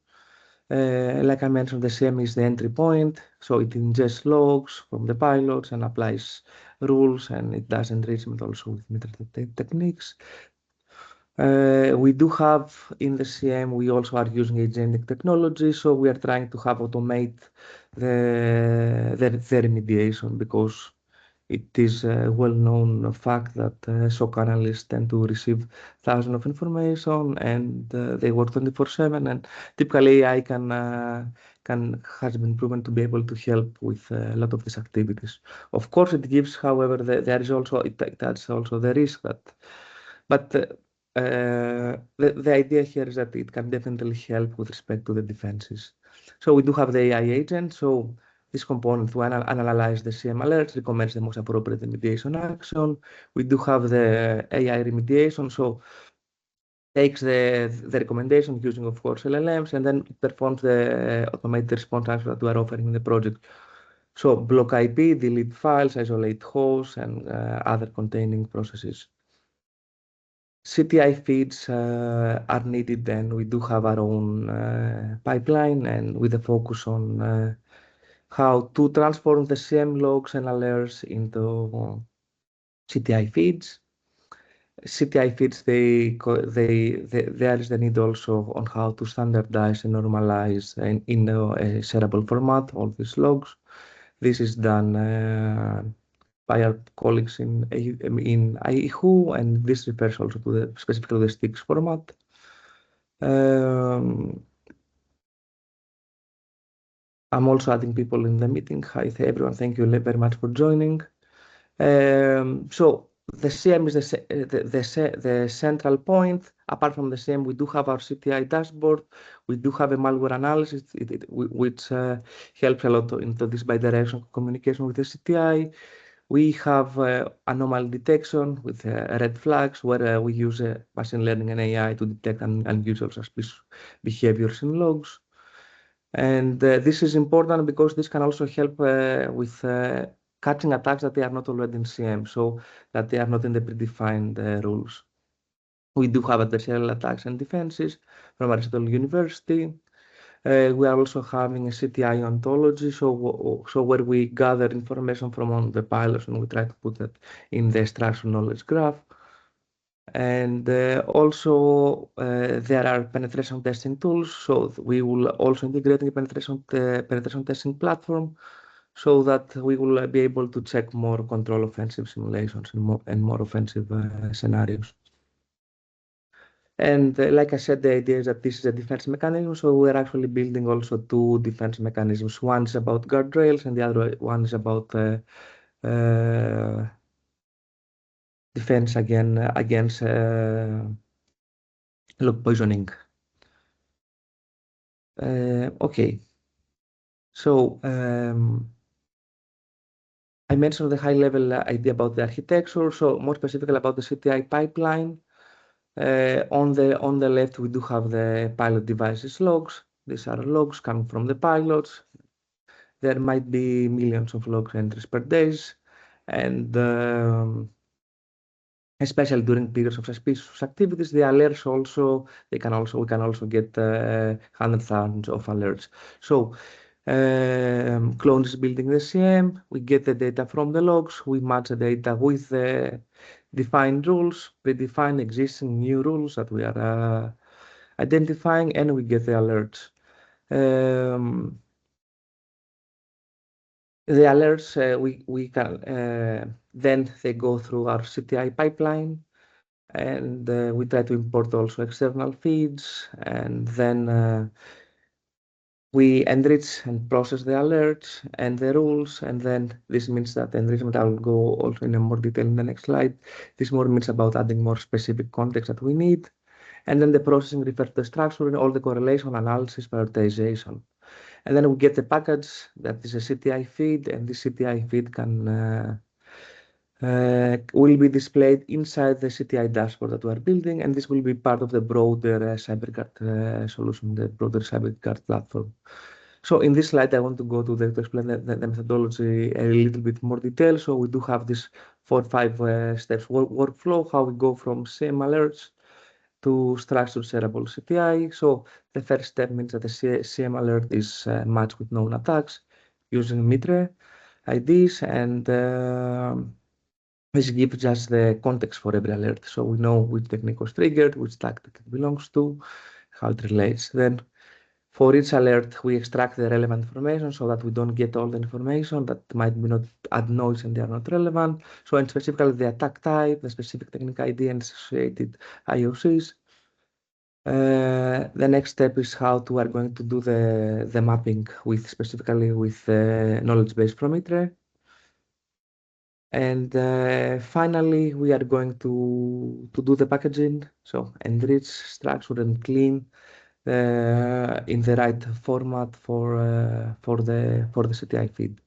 Like I mentioned, the CM is the entry point, so it ingests logs from the pilots and applies rules, and it does enrichment also with metadata techniques. We do have in the CM, we also are using agentic technology, so we are trying to have automate the remediation, because it is a well-known fact that SOC analysts tend to receive thousands of information, and they work 24/7. And typically, AI has been proven to be able to help with a lot of these activities. Of course, it gives, however, there is also that's also the risk that, but the idea here is that it can definitely help with respect to the defenses. So we do have the AI agent. So this component to analyze the CM alerts, recommends the most appropriate remediation action. We do have the AI remediation, so takes the recommendation using, of course, LLMs, and then performs the automated response action that we are offering in the project. So block IP, delete files, isolate hosts, and other containing processes. CTI feeds are needed, and we do have our own pipeline, and with a focus on how to transform the CM logs and alerts into CTI feeds. CTI feeds, there is the need also on how to standardize and normalize in a shareable format all these logs. This is done by our colleagues in IHU, and this refers also to specifically the STIX format. I'm also adding people in the meeting. Hi, everyone. Thank you very much for joining. So the CM is the central point. Apart from the CM, we do have our CTI dashboard. We do have a malware analysis, which helps a lot into this bidirectional communication with the CTI. We have anomaly detection with red flags, where we use machine learning and AI to detect unusual suspicious behaviors in logs. And this is important because this can also help with catching attacks that they are not already in CM, so that they are not in the predefined rules. We do have adversarial attacks and defenses from Aristotle University. We are also having a CTI ontology, so where we gather information from on the pilots and we try to put that in the structured knowledge graph. And also there are penetration testing tools. So we will also integrate the penetration testing platform so that we will be able to check more control offensive simulations and more offensive scenarios. And like I said, the idea is that this is a defense mechanism. So we're actually building also two defense mechanisms. One is about guardrails and the other one is about defense against log poisoning. Okay. So I mentioned the high-level idea about the architecture. So more specifically about the CTI pipeline. On the left, we do have the pilot devices logs. These are logs coming from the pilots. There might be millions of log entries per day, and especially during periods of suspicious activities, the alerts also we can also get hundreds of thousands of alerts. So clone is building the CM. We get the data from the logs. We match the data with the defined rules, predefined existing new rules that we are identifying, and we get the alerts. The alerts we can then they go through our CTI pipeline, and we try to import also external feeds, and then we enrich and process the alerts and the rules, and then this means that enrichment, I will go also in more detail in the next slide. This more means about adding more specific context that we need, and then the processing refers to the structure and all the correlation, analysis, prioritization. And then we get the package that is a CTI feed, and this CTI feed will be displayed inside the CTI dashboard that we are building, and this will be part of the broader CyberGuard solution, the broader CyberGuard platform. So in this slide, I want to go to explain the methodology a little bit more detail. So we do have this 4 or 5 steps workflow, how we go from CM alerts to structured shareable CTI. So the first step means that the CM alert is matched with known attacks using MITRE IDs, and this gives just the context for every alert. So we know which technique was triggered, which tactic it belongs to, how it relates. Then for each alert, we extract the relevant information so that we don't get all the information that might be not add noise and they are not relevant. So and specifically the attack type, the specific technique ID and associated IOCs. The next step is how we are going to do the mapping specifically with the knowledge base from MITRE. And finally, we are going to do the packaging, so enrich, structure, and clean in the right format for the CTI feed.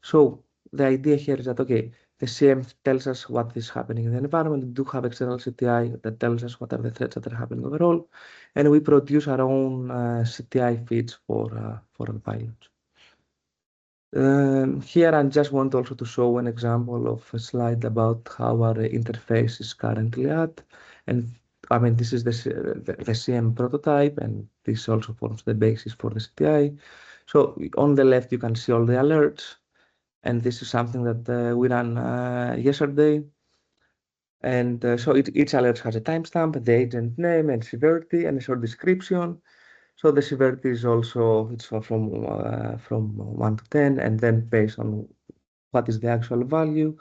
So the idea here is that okay, the CM tells us what is happening in the environment. We do have external CTI that tells us what are the threats that are happening overall, and we produce our own CTI feeds for the pilots. Here I just want also to show an example of a slide about how our interface is currently at, and I mean this is the CM prototype, and this also forms the basis for the CTI. So on the left you can see all the alerts, and this is something that we ran yesterday. And so each alert has a timestamp, the agent name and severity, and a short description. So the severity is also from 1 to 10, and then based on what is the actual value,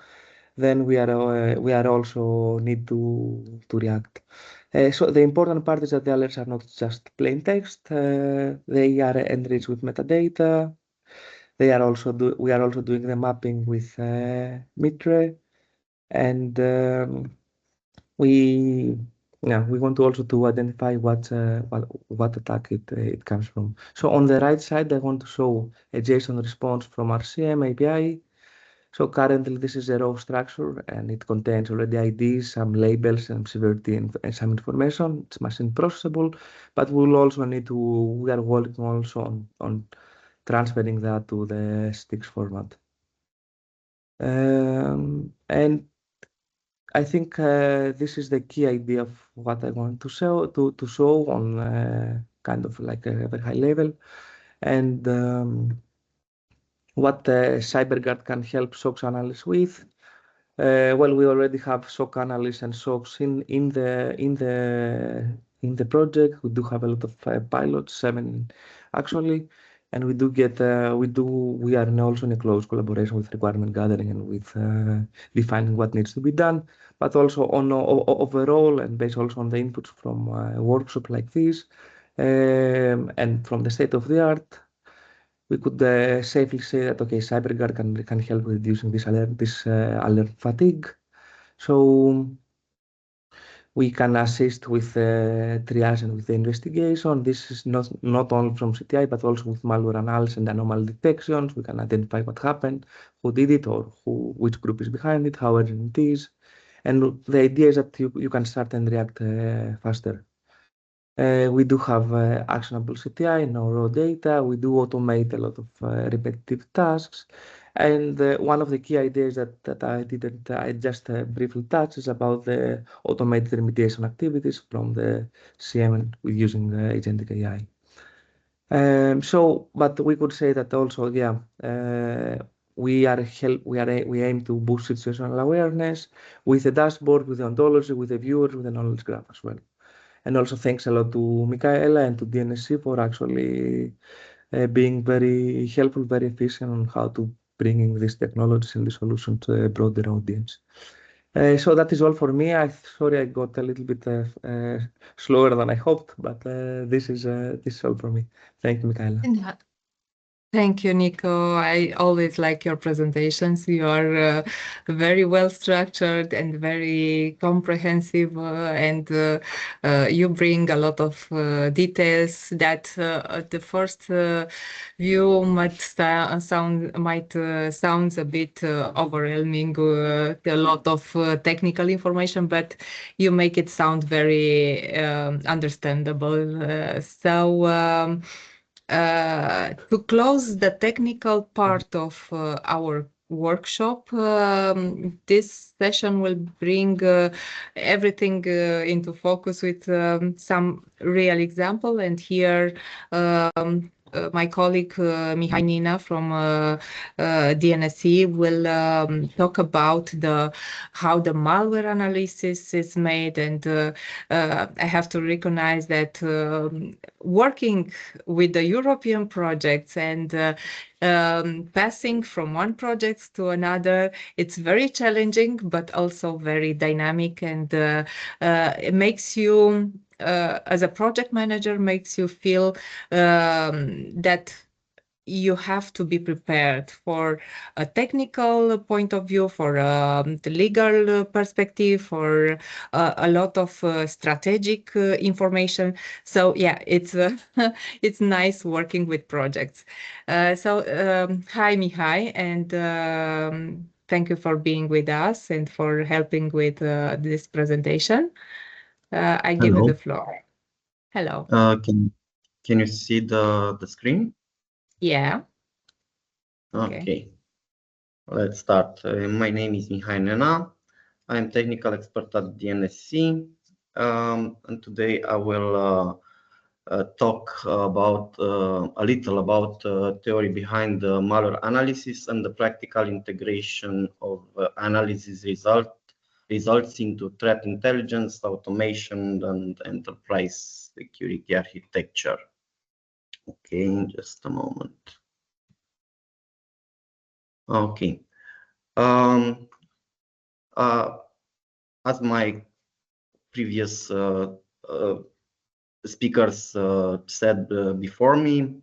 then we are also need to react. So the important part is that the alerts are not just plain text; they are enriched with metadata. We are also doing the mapping with MITRE, and we want to also to identify what attack it comes from. So on the right side, I want to show a JSON response from our CM API. So currently this is a raw structure and it contains already IDs, some labels, some severity, and some information. It's machine processable, but we are working also on transferring that to the sticks format. And I think this is the key idea of what I want to show on kind of like a very high level, and what CyberGuard can help SOCs analysts with. Well, we already have SOC analysts and SOCs in the project. We do have a lot of pilots, 7 actually, and we are also in a close collaboration with requirement gathering and with defining what needs to be done, but also on overall and based also on the inputs from a workshop like this, and from the state of the art. We could safely say that okay, CyberGuard can help with reducing this alert fatigue. So we can assist with triage and with the investigation. This is not only from CTI, but also with malware analysis and anomaly detections. We can identify what happened, who did it, or which group is behind it, how urgent it is. And the idea is that you can start and react faster. We do have actionable CTI, no raw data. We do automate a lot of repetitive tasks. And one of the key ideas that I just briefly touched is about the automated remediation activities from the CM with using agentic AI. But we could say that also, yeah, we aim to boost situational awareness with a dashboard, with the ontology, with the viewers, with the knowledge graph as well. And also thanks a lot to Michaela and to DNSC for actually being very helpful, very efficient on how to bringing these technologies and the solution to a broader audience. So that is all for me. Sorry I got a little bit slower than I hoped, but this is all for me. Thank you, Michaela. Thank you, Nico. I always like your presentations. You are very well structured and very comprehensive, and you bring a lot of details that at the first view might sound a bit overwhelming, a lot of technical information, but you make it sound very understandable. To close the technical part of our workshop, this session will bring everything into focus with some real example. And here my colleague Mihai Nina from DNSC will talk about how the malware analysis is made. And I have to recognize that working with the European projects and passing from one project to another, it's very challenging, but also very dynamic, and it makes you, as a project manager, makes you feel that you have to be prepared for a technical point of view, for the legal perspective, for a lot of strategic information. So yeah, it's it's nice working with projects. Hi Mihai, and thank you for being with us and for helping with this presentation. I give you the floor. Hello. Can you see the screen? Yeah. Okay. Let's start. My name is Mihai Nena. I'm technical expert at DNSC, and today I will talk about a little about theory behind the malware analysis and the practical integration of analysis results into threat intelligence, automation, and enterprise security architecture. Okay, just a moment. Okay. As my previous speakers said before me,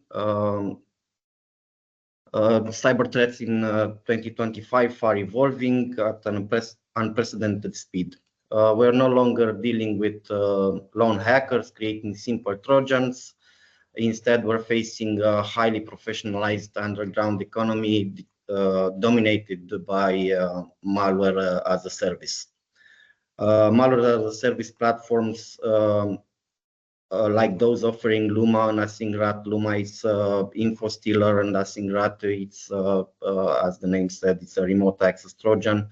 cyber threats in 2025 are evolving at an unprecedented speed. We're no longer dealing with lone hackers creating simple Trojans. Instead, we're facing a highly professionalized underground economy dominated by malware as a service. Malware as a service platforms like those offering Luma and Asingrat. Luma is info stealer, and Asingrat, it's as the name said, it's a remote access Trojan.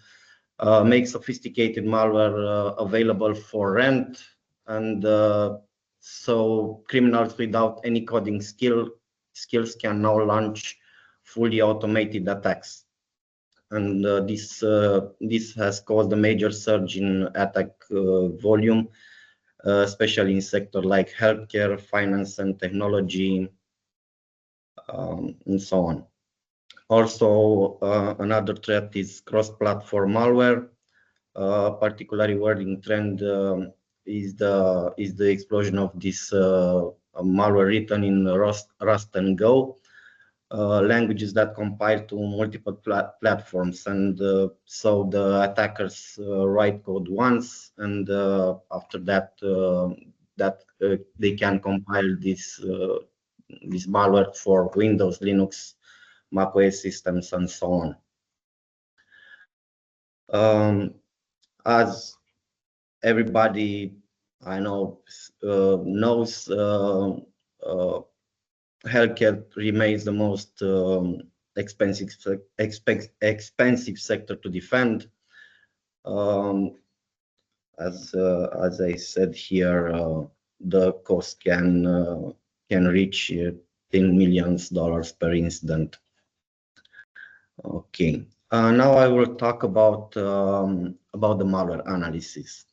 Makes sophisticated malware available for rent, and so criminals without any coding skills can now launch fully automated attacks. and this has caused a major surge in attack volume, especially in sectors like healthcare, finance and technology, and so on. Also, another threat is cross-platform malware. Particularly worrying trend is the explosion of this malware written in Rust and Go, languages that compile to multiple platforms, and so the attackers write code once, and after that they can compile this malware for Windows, Linux, macOS systems, and so on. As everybody I know knows, healthcare remains the most expensive sector to defend. As I said here, the cost can reach $10 million per incident. Okay. Now I will talk about the malware analysis.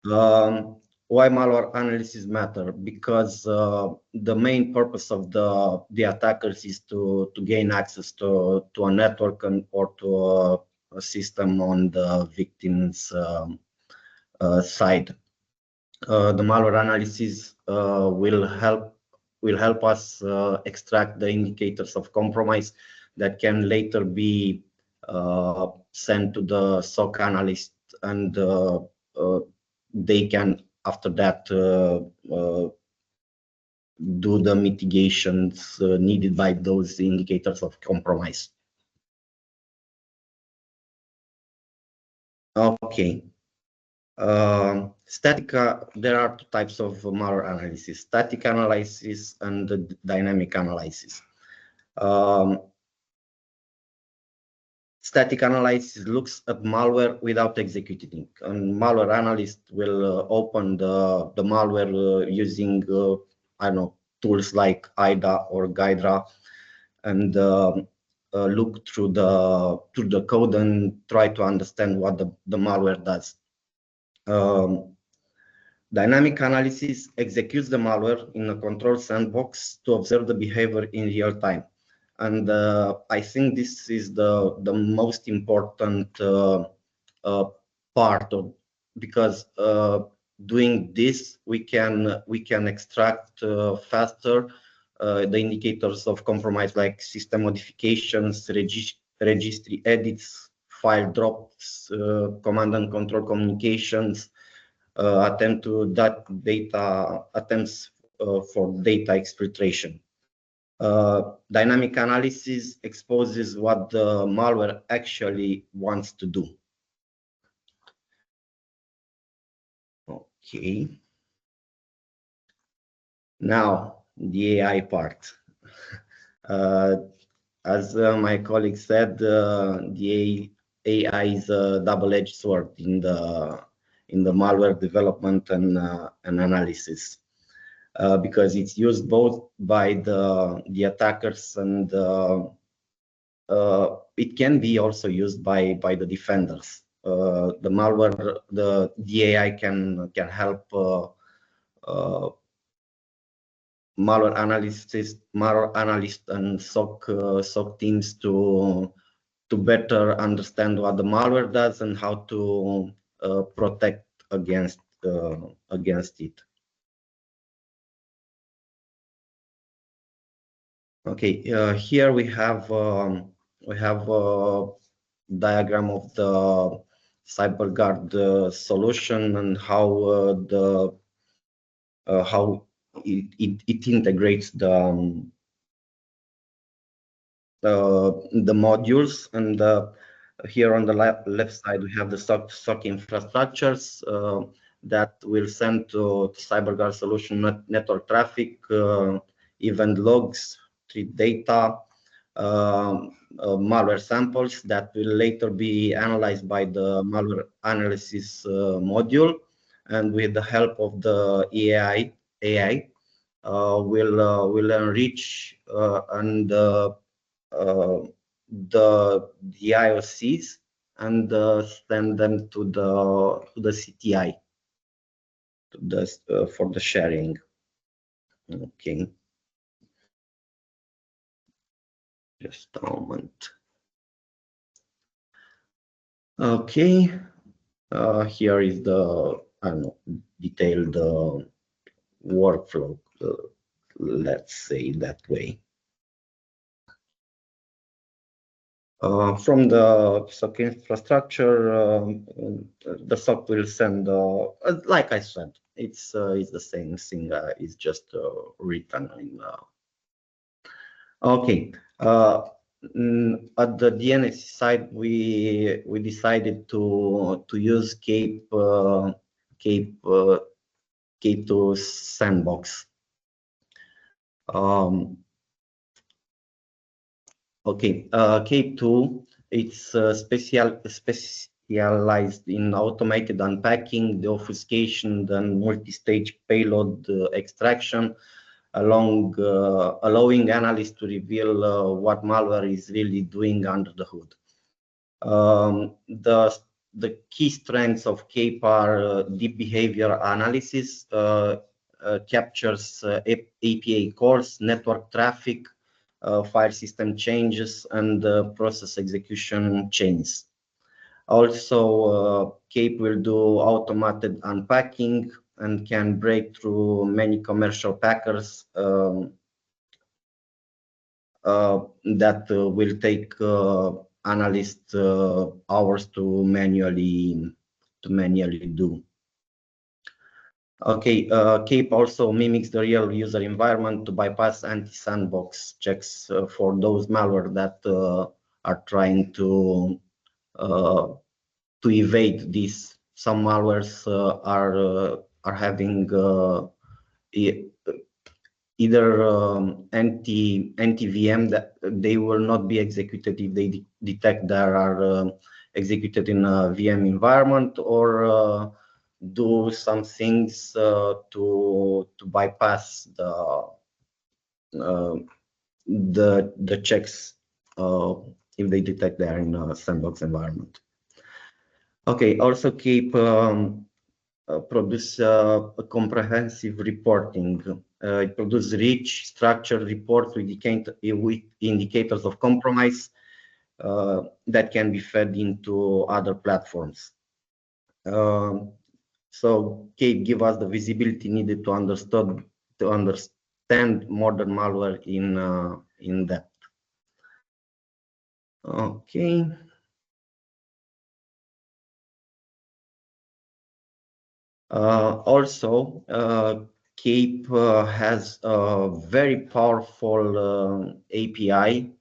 Why malware analysis matter? Because the main purpose of the attackers is to gain access to a network or to a system on the victim's side. The malware analysis will help us extract the indicators of compromise that can later be sent to the SOC analyst, and they can after that do the mitigations needed by those indicators of compromise. Okay. There are two types of malware analysis: static analysis and dynamic analysis. Static analysis looks at malware without executing it, and malware analyst will open the malware using I don't know, tools like IDA or Gydra, and look through the code and try to understand what the malware does. Dynamic analysis executes the malware in a controlled sandbox to observe the behavior in real time. And I think this is the most important part of, because doing this we can extract faster the indicators of compromise, like system modifications, registry edits, file drops, command and control communications, attempts for data exfiltration. Dynamic analysis exposes what the malware actually wants to do. Okay. Now, the AI part. As my colleague said, the AI is a double-edged sword in the malware development and analysis, because it's used both by the attackers, and it can be also used by the defenders. The malware, the AI can help malware analysts and SOC teams to better understand what the malware does and how to protect against it. Okay, here we have a diagram of the CYBERGUARD solution and how it integrates the modules. And here on the left side we have the SOC infrastructures that will send to CYBERGUARD solution network traffic, event logs, threat data, malware samples that will later be analyzed by the malware analysis module, and with the help of the AI will enrich and the IOCs and send them to the CTI for the sharing. Okay, just a moment. Okay, here is the detailed workflow. Let's say that way. From the SOC infrastructure, the SOC will send, like I said, it's the same thing. It's just written in. Okay. At the DNS side, we decided to use K2 sandbox. Okay, K2, it's specialized in automated unpacking, the obfuscation, then multi-stage payload extraction, allowing analysts to reveal what malware is really doing under the hood. The key strengths of CAPE are deep behavior analysis, captures API calls, network traffic, file system changes, and process execution chains. Also, CAPE will do automated unpacking and can break through many commercial packers that will take analysts hours to manually do. Okay, CAPE also mimics the real user environment to bypass anti-sandbox checks for those malware that are trying to evade this. Some malwares are having either anti-VM that they will not be executed if they detect they are executed in a VM environment, or do some things to bypass the checks if they detect they are in a sandbox environment. Okay, also keep produce a comprehensive reporting. It produces rich, structured reports with indicators of compromise that can be fed into other platforms. So CAPE give us the visibility needed to understand modern malware in depth. Okay. Also, CAPE has a very powerful API.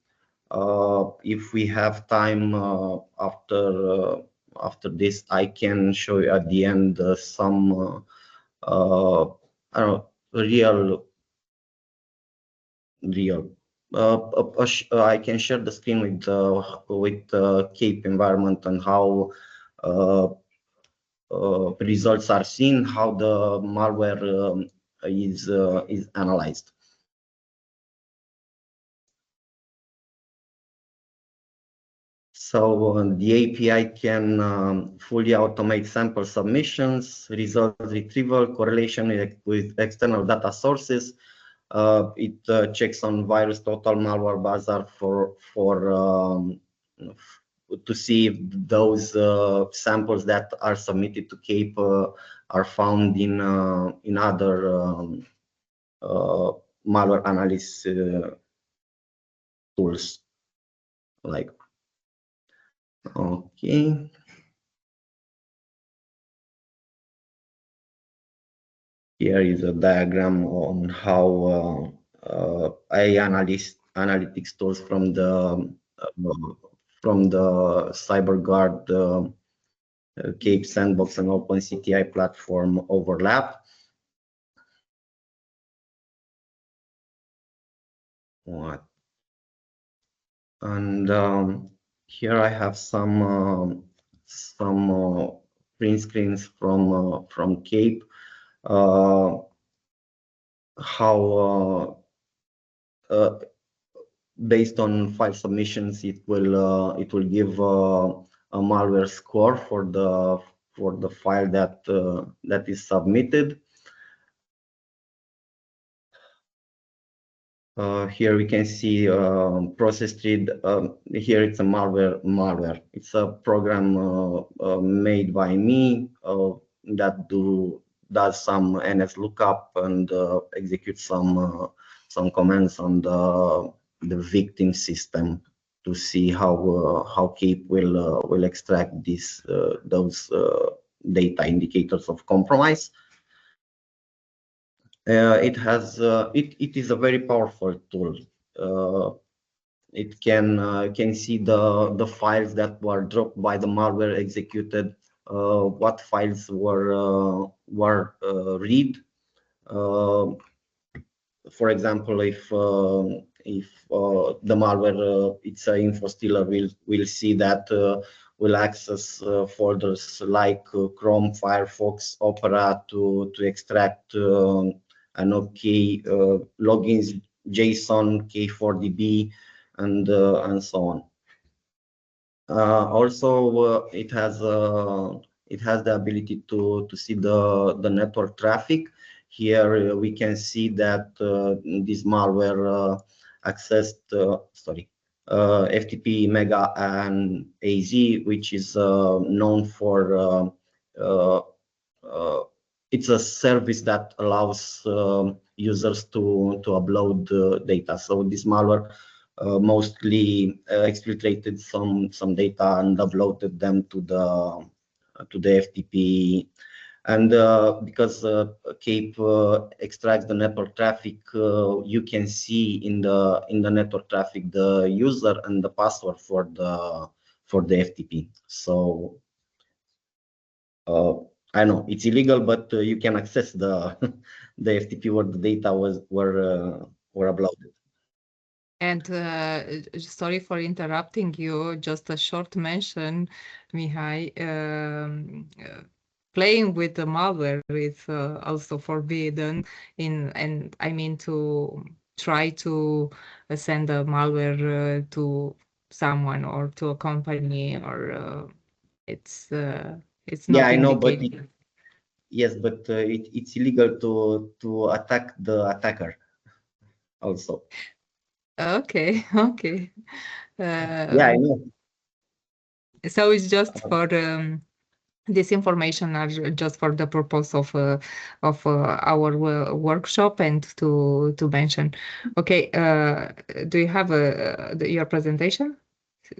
If we have time after this, I can show you at the end some I don't know, I can share the screen with CAPE environment and how results are seen, how the malware is analyzed. So the API can fully automate sample submissions, result retrieval, correlation with external data sources. It checks on virus total malware bazaar to see if those samples that are submitted to CAPE are found in other malware analysis tools. Like, okay. Here is a diagram on how analytics tools from the CYBERGUARD CAPE Sandbox and OpenCTI platform overlap. And here I have some print screens from CAPE. How based on file submissions, it will give a malware score for the file that is submitted. Here we can see process read. Here it's a malware. It's a program made by me that does some NS lookup and executes some commands on the victim system to see how Cape will extract those data indicators of compromise. It is a very powerful tool. It can see the files that were dropped by the malware executed, what files were read. For example, if the malware it's an info stealer, will see that will access folders like Chrome, Firefox, Opera to extract an OK logins, JSON, K4DB, and so on. Also, it has the ability to see the network traffic. Here we can see that this malware accessed FTP Mega and AZ, which is known for it's a service that allows users to upload data. So this malware mostly exfiltrated some data and uploaded them to the FTP. And because Cape extracts the network traffic, you can see in the network traffic the user and the password for the FTP. So I know it's illegal, but you can access the FTP where the data were uploaded. And sorry for interrupting you, just a short mention, Mihai. Playing with the malware is also forbidden and I mean to try to send a malware to someone or to a company or it's not I know, indicated. but yes, but it's illegal to attack the attacker also. Okay. Yeah, I know. So it's just for this information are just for the purpose of our workshop and to mention. Okay, do you have your presentation?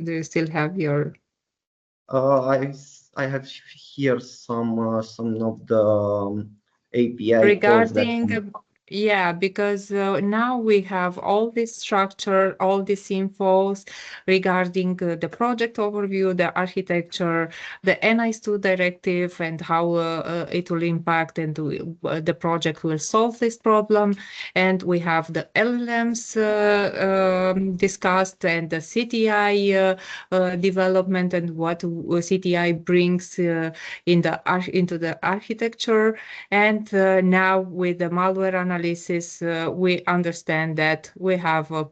Do you still have your? I have here some of the API Regarding calls that. Yeah, because now we have all this structure, all these infos regarding the project overview, the architecture, the NIS2 directive, and how it will impact and the project will solve this problem. And we have the LLMs discussed and the CTI development and what CTI brings into the architecture. And now with the malware analysis, we understand that we have a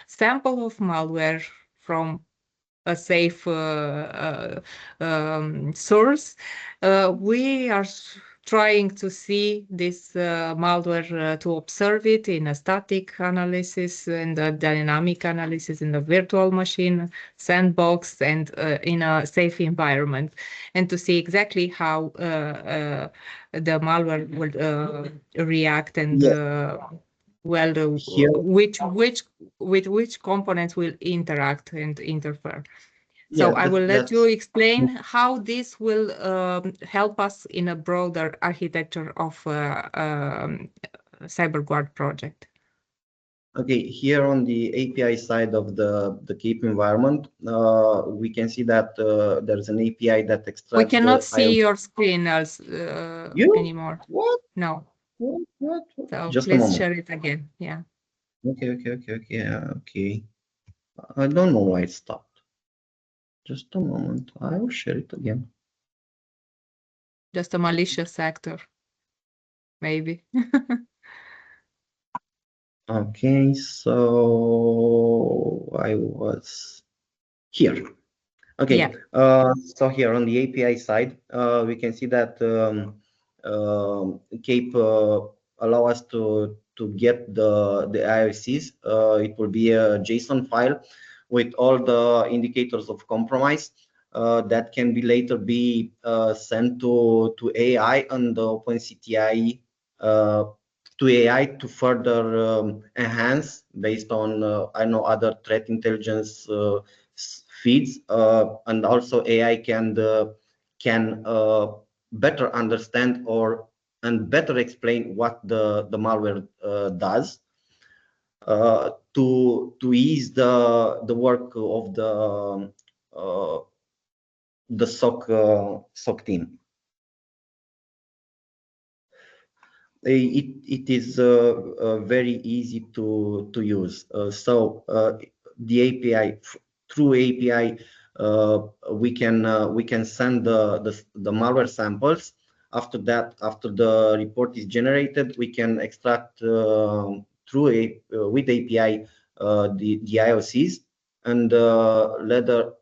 sample of malware from a safe source. We are trying to see this malware to observe it in a static analysis and a dynamic analysis in the virtual machine sandbox and in a safe environment, and to see exactly how the malware will react and with which components will interact and interfere. So I will let you explain how this will help us in a broader architecture of CYBERGUARD project. Okay, here on the API side of the Cape environment, we can see that there's an API that extracts. We cannot see your screen anymore. What? No. What? So just please share it again. Yeah. Okay. I don't know why it stopped. Just a moment. I will share it again. Just a malicious actor, maybe. Okay, so I was here. Okay, yeah. So here on the API side, we can see that CAPE allow us to get the IOCs. It will be a JSON file with all the indicators of compromise that can be later be sent to AI and the OpenCTI to AI to further enhance based on I know other threat intelligence feeds, and also AI can better understand and better explain what the malware does to ease the work of the SOC team. It is very easy to use. So the API, through API, we can send the malware samples. After that, after the report is generated, we can extract with API the IOCs and later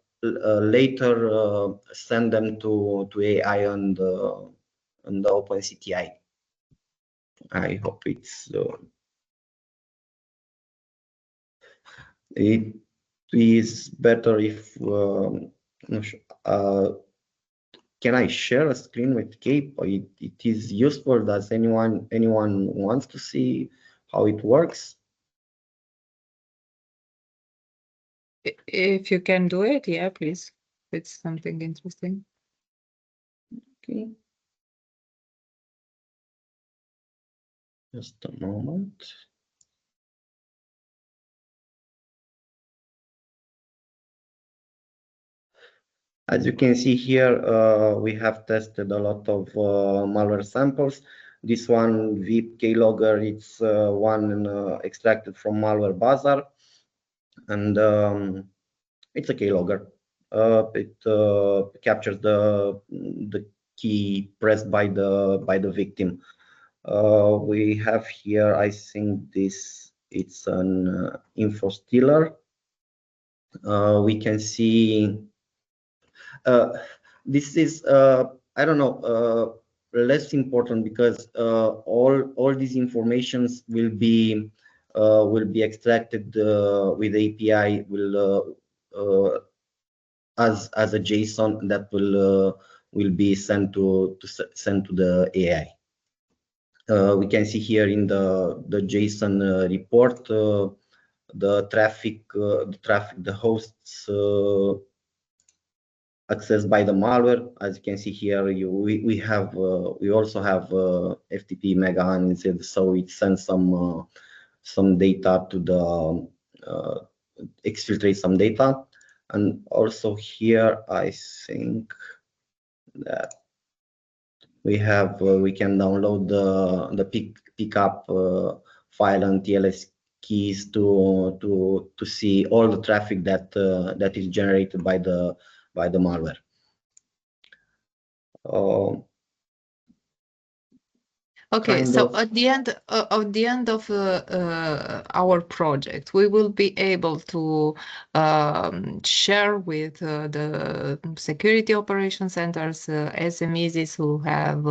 send them to AI and the OpenCTI. I hope it is better if can I share a screen with CAPE? It is useful. Does anyone wants to see how it works? If you can do it, yeah, please. It's something interesting. Okay. Just a moment. As you can see here, we have tested a lot of malware samples. This one, VIP keylogger, it's one extracted from Malware Bazaar, and it's a keylogger. It captures the key pressed by the victim. We have here, I think it's an info stealer. We can see this is I don't know less important because all these informations will be extracted with API as a JSON that will be sent to the AI. We can see here in the JSON report the traffic, the hosts accessed by the malware. As you can see here, we also have FTP mega unzip, so it sends some data to the exfiltrate some data. And also here, I think that we can download the pickup file and TLS keys to see all the traffic that is generated by the malware. Okay, so at the end of our project, we will be able to share with the security operation centers, SMEs who have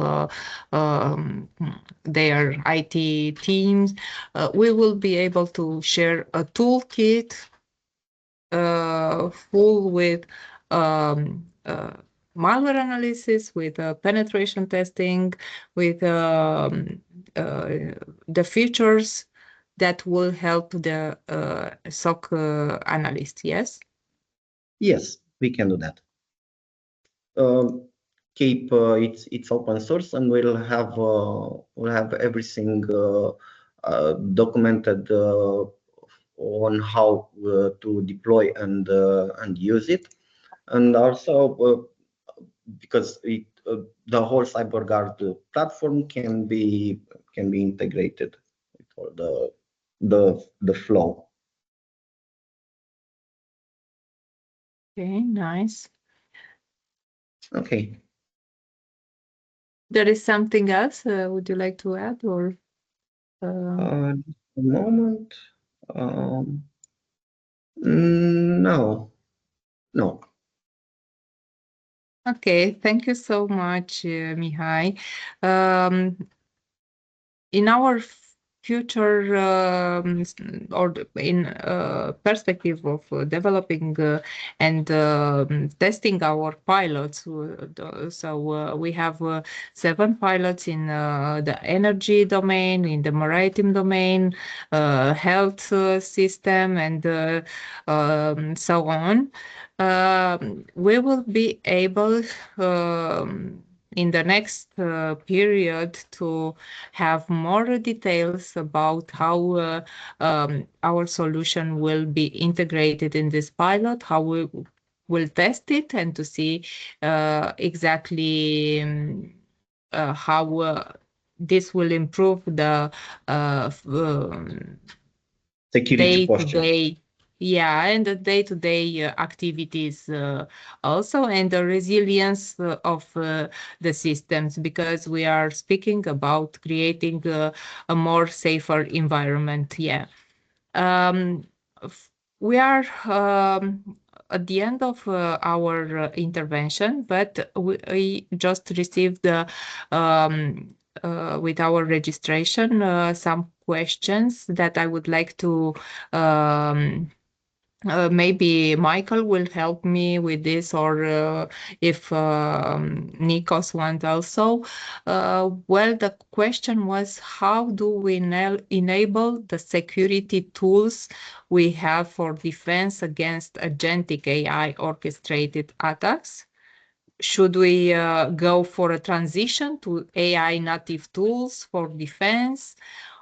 their IT teams. We will be able to share a toolkit full with malware analysis, with penetration testing, with the features that will help the SOC analyst. Yes. Yes, we can do that. CAPE it's open source, and we'll have everything documented on how to deploy and use it, and also because the whole CYBERGUARD platform can be integrated with all the flow. Okay, nice. Okay. There is something else would you like to add, or? A moment. No. Okay, thank you so much, Mihai. In our future or in perspective of developing and testing our pilots, so we have 7 pilots in the energy domain, in the maritime domain, health system, and so on. We will be able in the next period to have more details about how our solution will be integrated in this pilot, how we will test it, and to see exactly how this will improve the Security posture. day-to-day, yeah, and the day-to-day activities also, and the resilience of the systems, because we are speaking about creating a more safer environment. Yeah. We are at the end of our intervention, but we just received with our registration some questions that I would like to maybe Michael will help me with this, or if Nikos wants also. Well, the question was, how do we enable the security tools we have for defense against agentic AI orchestrated attacks? Should we go for a transition to AI native tools for defense?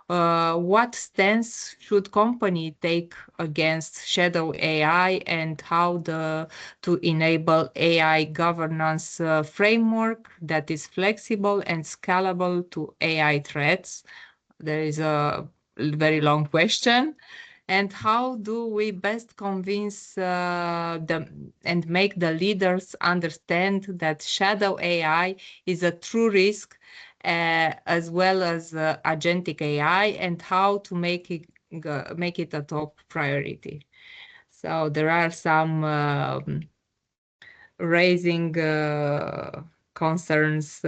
What stance should company take against shadow AI, and how to enable AI governance framework that is flexible and scalable to AI threats? There is a very long question. And how do we best convince them and make the leaders understand that shadow AI is a true risk, as well as agentic AI, and how to make it a top priority? So there are some raising concerns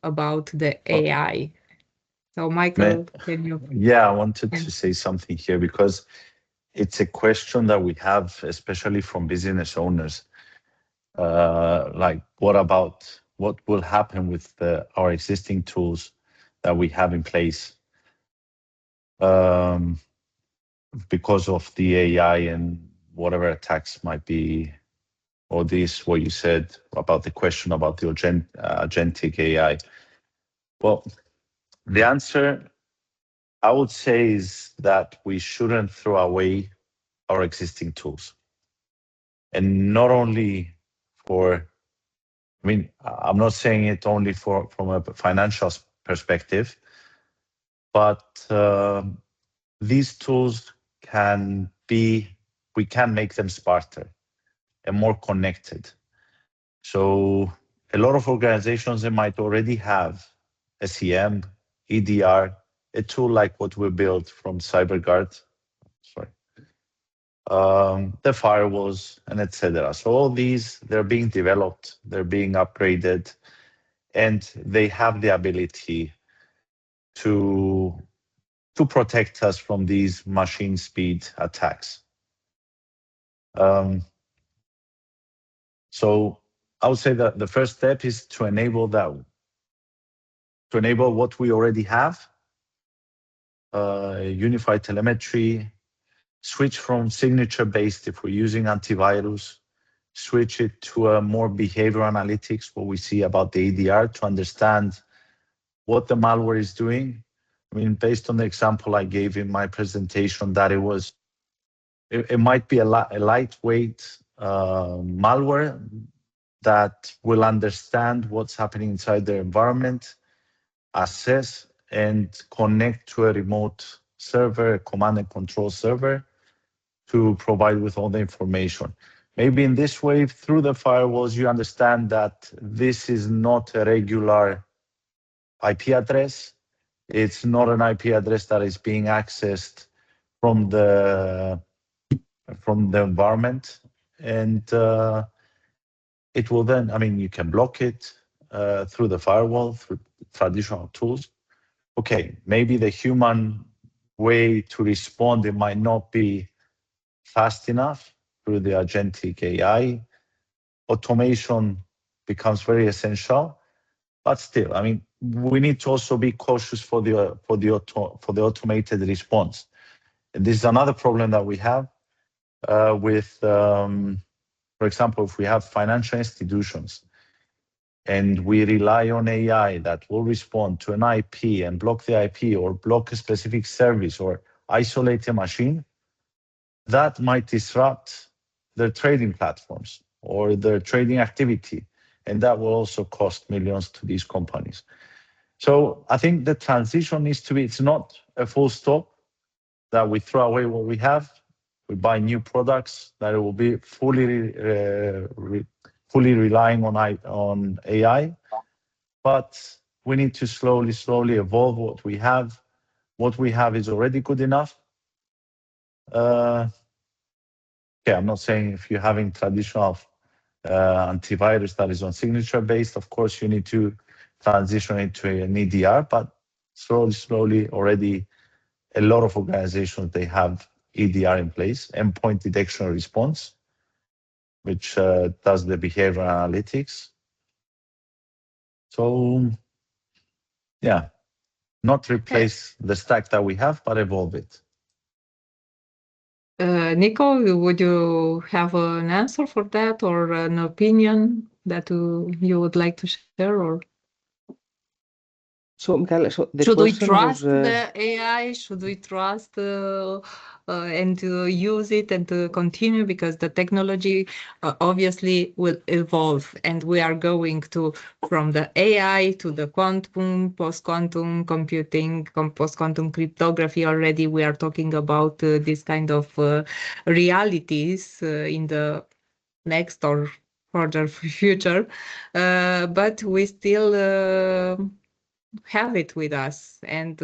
about the AI. So Michael, can you? Yeah, I wanted to say something here because it's a question that we have, especially from business owners. Like, what will happen with our existing tools that we have in place because of the AI and whatever attacks might be, or this, what you said about the question about the agentic AI. Well, the answer I would say is that we shouldn't throw away our existing tools. And not only I'm not saying it only from a financial perspective, but these tools we can make them smarter and more connected. So a lot of organizations, they might already have SEM, EDR, a tool like what we built from CYBERGUARD, the firewalls, and etc. So all these, they're being developed, they're being upgraded, and they have the ability to protect us from these machine speed attacks. So I would say that the first step is to enable what we already have, unified telemetry, switch from signature-based, if we're using antivirus, switch it to a more behavioral analytics, what we see about the EDR, to understand what the malware is doing. I mean, based on the example I gave in my presentation, that it might be a lightweight malware that will understand what's happening inside their environment, assess and connect to a remote server, a command and control server, to provide with all the information. Maybe in this way, through the firewalls, you understand that this is not a regular IP address. It's not an IP address that is being accessed from the from the environment, and it will then, I mean, you can block it through the firewall, through traditional tools. Okay, maybe the human way to respond, it might not be fast enough through the agentic AI. Automation becomes very essential, but still, I mean, we need to also be cautious for the automated response. And this is another problem that we have with, for example, if we have financial institutions and we rely on AI that will respond to an IP and block the IP or block a specific service or isolate a machine, that might disrupt their trading platforms or their trading activity. And that will also cost millions to these companies. So I think the transition needs to be, it's not a full stop that we throw away what we have, we buy new products, that it will be fully relying on AI. But we need to slowly evolve what we have. What we have is already good enough. Okay, I'm not saying if you're having traditional antivirus that is on signature based, of course you need to transition into an EDR, but slowly already a lot of organizations, they have EDR in place, endpoint detection and response, which does the behavior analytics. So yeah, not replace the stack that we have, but evolve it. Nico, would you have an answer for that or an opinion that you would like to share? Or so, Michaela, so the should we question trust was, the AI? Should we trust and use it and to continue, because the technology obviously will evolve, and we are going to from the AI to the quantum, post-quantum computing, post-quantum cryptography. Already we are talking about this kind of realities in the next or further future, but we still have it with us, and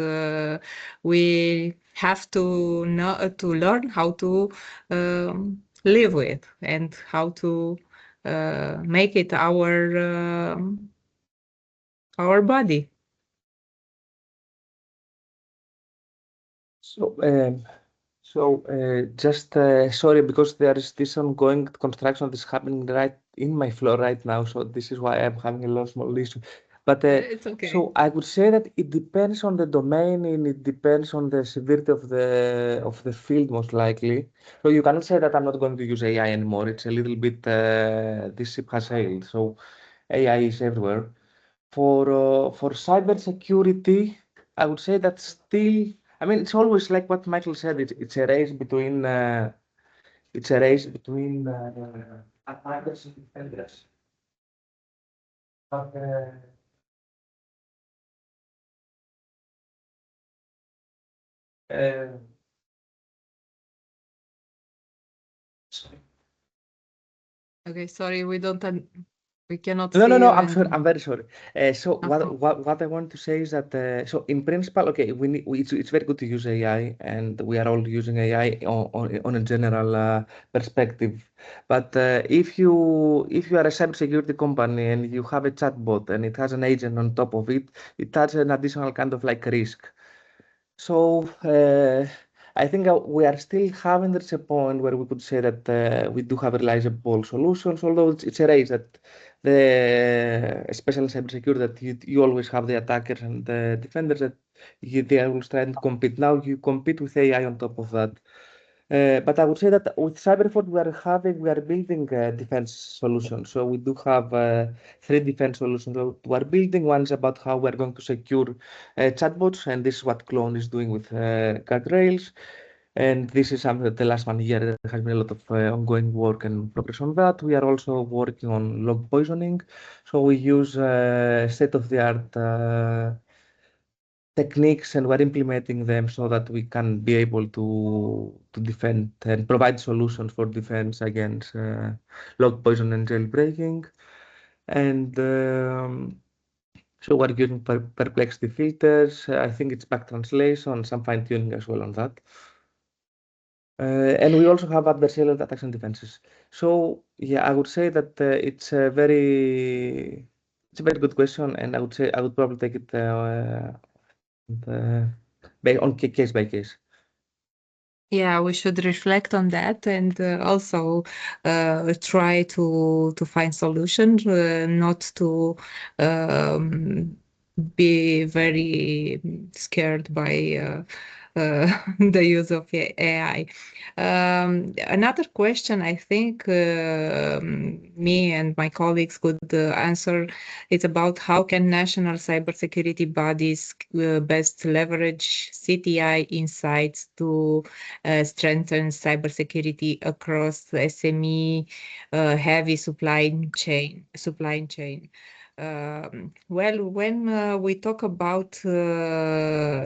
we have to know to learn how to live with and how to make it our body. Just sorry, because there is this ongoing construction that's happening right in my floor right now, so this is why I'm having a little small issue. But It's okay. so I would say that it depends on the domain and it depends on the severity of the field, most likely. So you cannot say that I'm not going to use AI anymore. It's a little bit this ship has sailed. So AI is everywhere. For cybersecurity, I would say that still, I mean, it's always like what Michael said. It's a race between attackers and defenders. But Okay, sorry, we cannot No, see no, you. I'm sorry. I'm very sorry. So No problem. what I want to say is that so in principle, okay, it's very good to use AI, and we are all using AI on a general perspective. But if you are a cybersecurity company and you have a chatbot and it has an agent on top of it, it has an additional kind of like risk. So I think we are still having reached a point where we could say that we do have reliable solutions, although it's a race that especially in cybersecurity, that you always have the attackers and the defenders that they are always trying to compete. Now you compete with AI on top of that. But I would say that with CyberFort, we are building defense solutions. So we do have 3 defense solutions that we are building. One is about how we're going to secure chatbots, and this is what Clone is doing with guardrails. And this is something that the last 1 year there has been a lot of ongoing work and progress on that. We are also working on log poisoning. So we use state-of-the-art techniques, and we're implementing them so that we can be able to defend and provide solutions for defense against log poison and jailbreaking. And so we're using perplexity filters. I think it's back translation, some fine tuning as well on that. And we also have adversarial attacks and defenses. So yeah, I would say that it's a very good question, and I would say I would probably take it on case by case. Yeah, we should reflect on that and also try to find solutions, not to be very scared by the use of AI. Another question I think me and my colleagues could answer is about how can national cybersecurity bodies best leverage CTI insights to strengthen cybersecurity across SME heavy supply chain. Well, when we talk about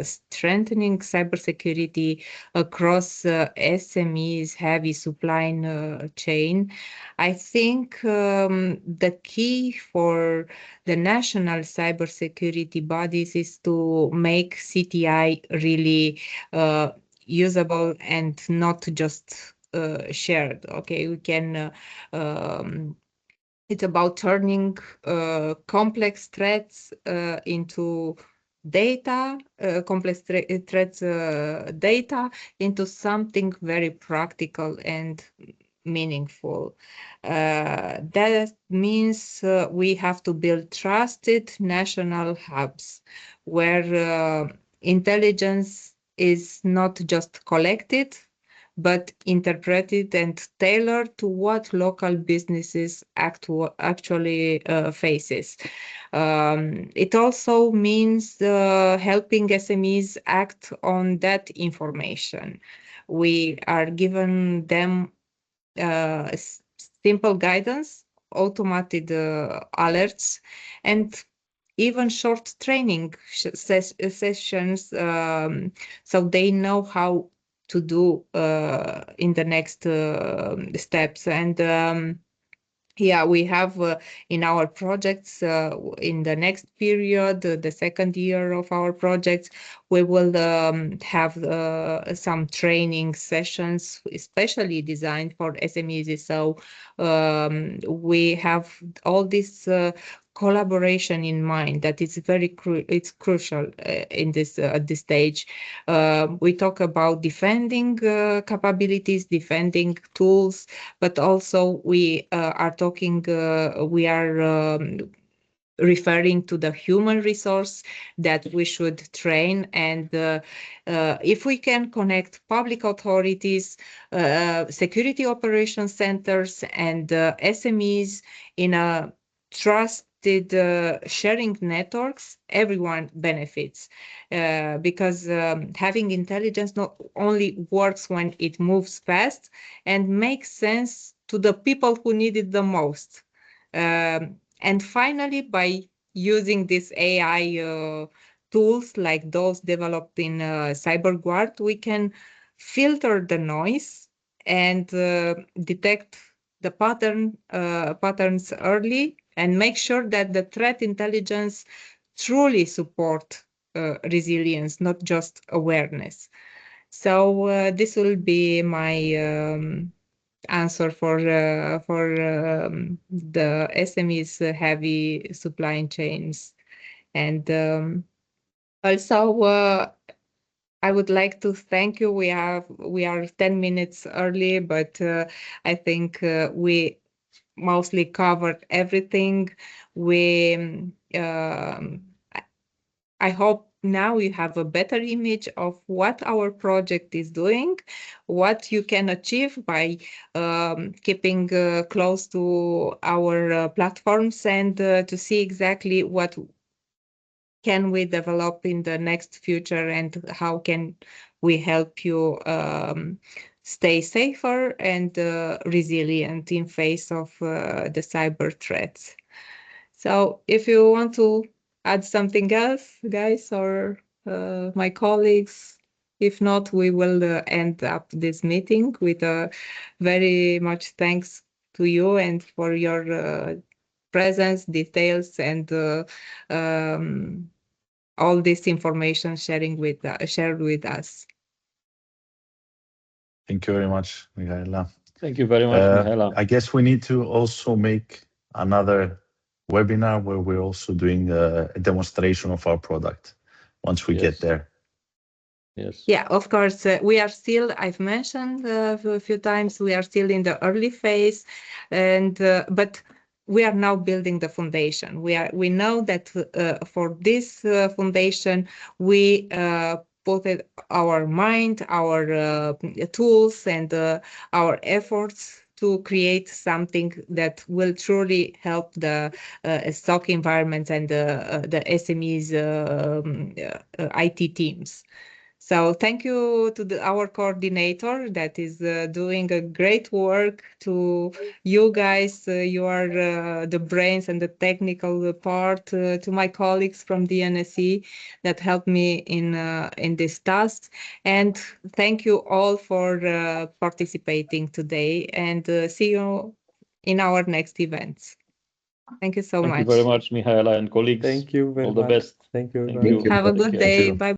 strengthening cybersecurity across SMEs heavy supply chain, I think the key for the national cybersecurity bodies is to make CTI really usable and not just shared. Okay, we can it's about turning complex threats into data, threats data into something very practical and meaningful. That means we have to build trusted national hubs where intelligence is not just collected, but interpreted and tailored to what local businesses actually faces. It also means helping SMEs act on that information. We are giving them simple guidance, automated alerts, and even short training sessions so they know how to do in the next steps. And yeah, we have in our projects in the next period, the second year of our projects, we will have some training sessions, especially designed for SMEs. So we have all this collaboration in mind that is it's crucial in this at this stage. We talk about defending capabilities, defending tools, but also we are talking. We are referring to the human resource that we should train, and if we can connect public authorities, security operations centers, and SMEs in a trusted sharing networks, everyone benefits because having intelligence not only works when it moves fast and makes sense to the people who need it the most. And finally, by using these AI tools like those developed in CYBERGUARD, we can filter the noise and detect the patterns early and make sure that the threat intelligence truly support resilience, not just awareness. So this will be my answer for the SMEs heavy supply chains. And also I would like to thank you. We are 10 minutes early, but I think we mostly covered everything. I hope now you have a better image of what our project is doing, what you can achieve by keeping close to our platforms, and to see exactly what can we develop in the next future and how can we help you stay safer and resilient in face of the cyber threats. So if you want to add something else, guys, or my colleagues, if not, we will end up this meeting with very much thanks to you and for your presence, details, and all this information shared with us. Thank you very much, Mihaela. Thank you very much, Mihaela. I guess we need to also make another webinar where we're also doing a demonstration of our product once we get there. Yes. Yeah, of course, we are still, I've mentioned a few times, we are still in the early phase, and but we are now building the foundation. We know that for this foundation, we put our mind, our tools, and our efforts to create something that will truly help the SOC environments and the SMEs IT teams. So thank you to our coordinator that is doing a great work. To you guys, you are the brains and the technical part. To my colleagues from the NSE that helped me in this task. And thank you all for participating today. And see you in our next events. Thank you so much. Thank you very much, Mihaela and colleagues. Thank you very much. All the best. Thank you. Thank you. Have a good day. Bye. Bye.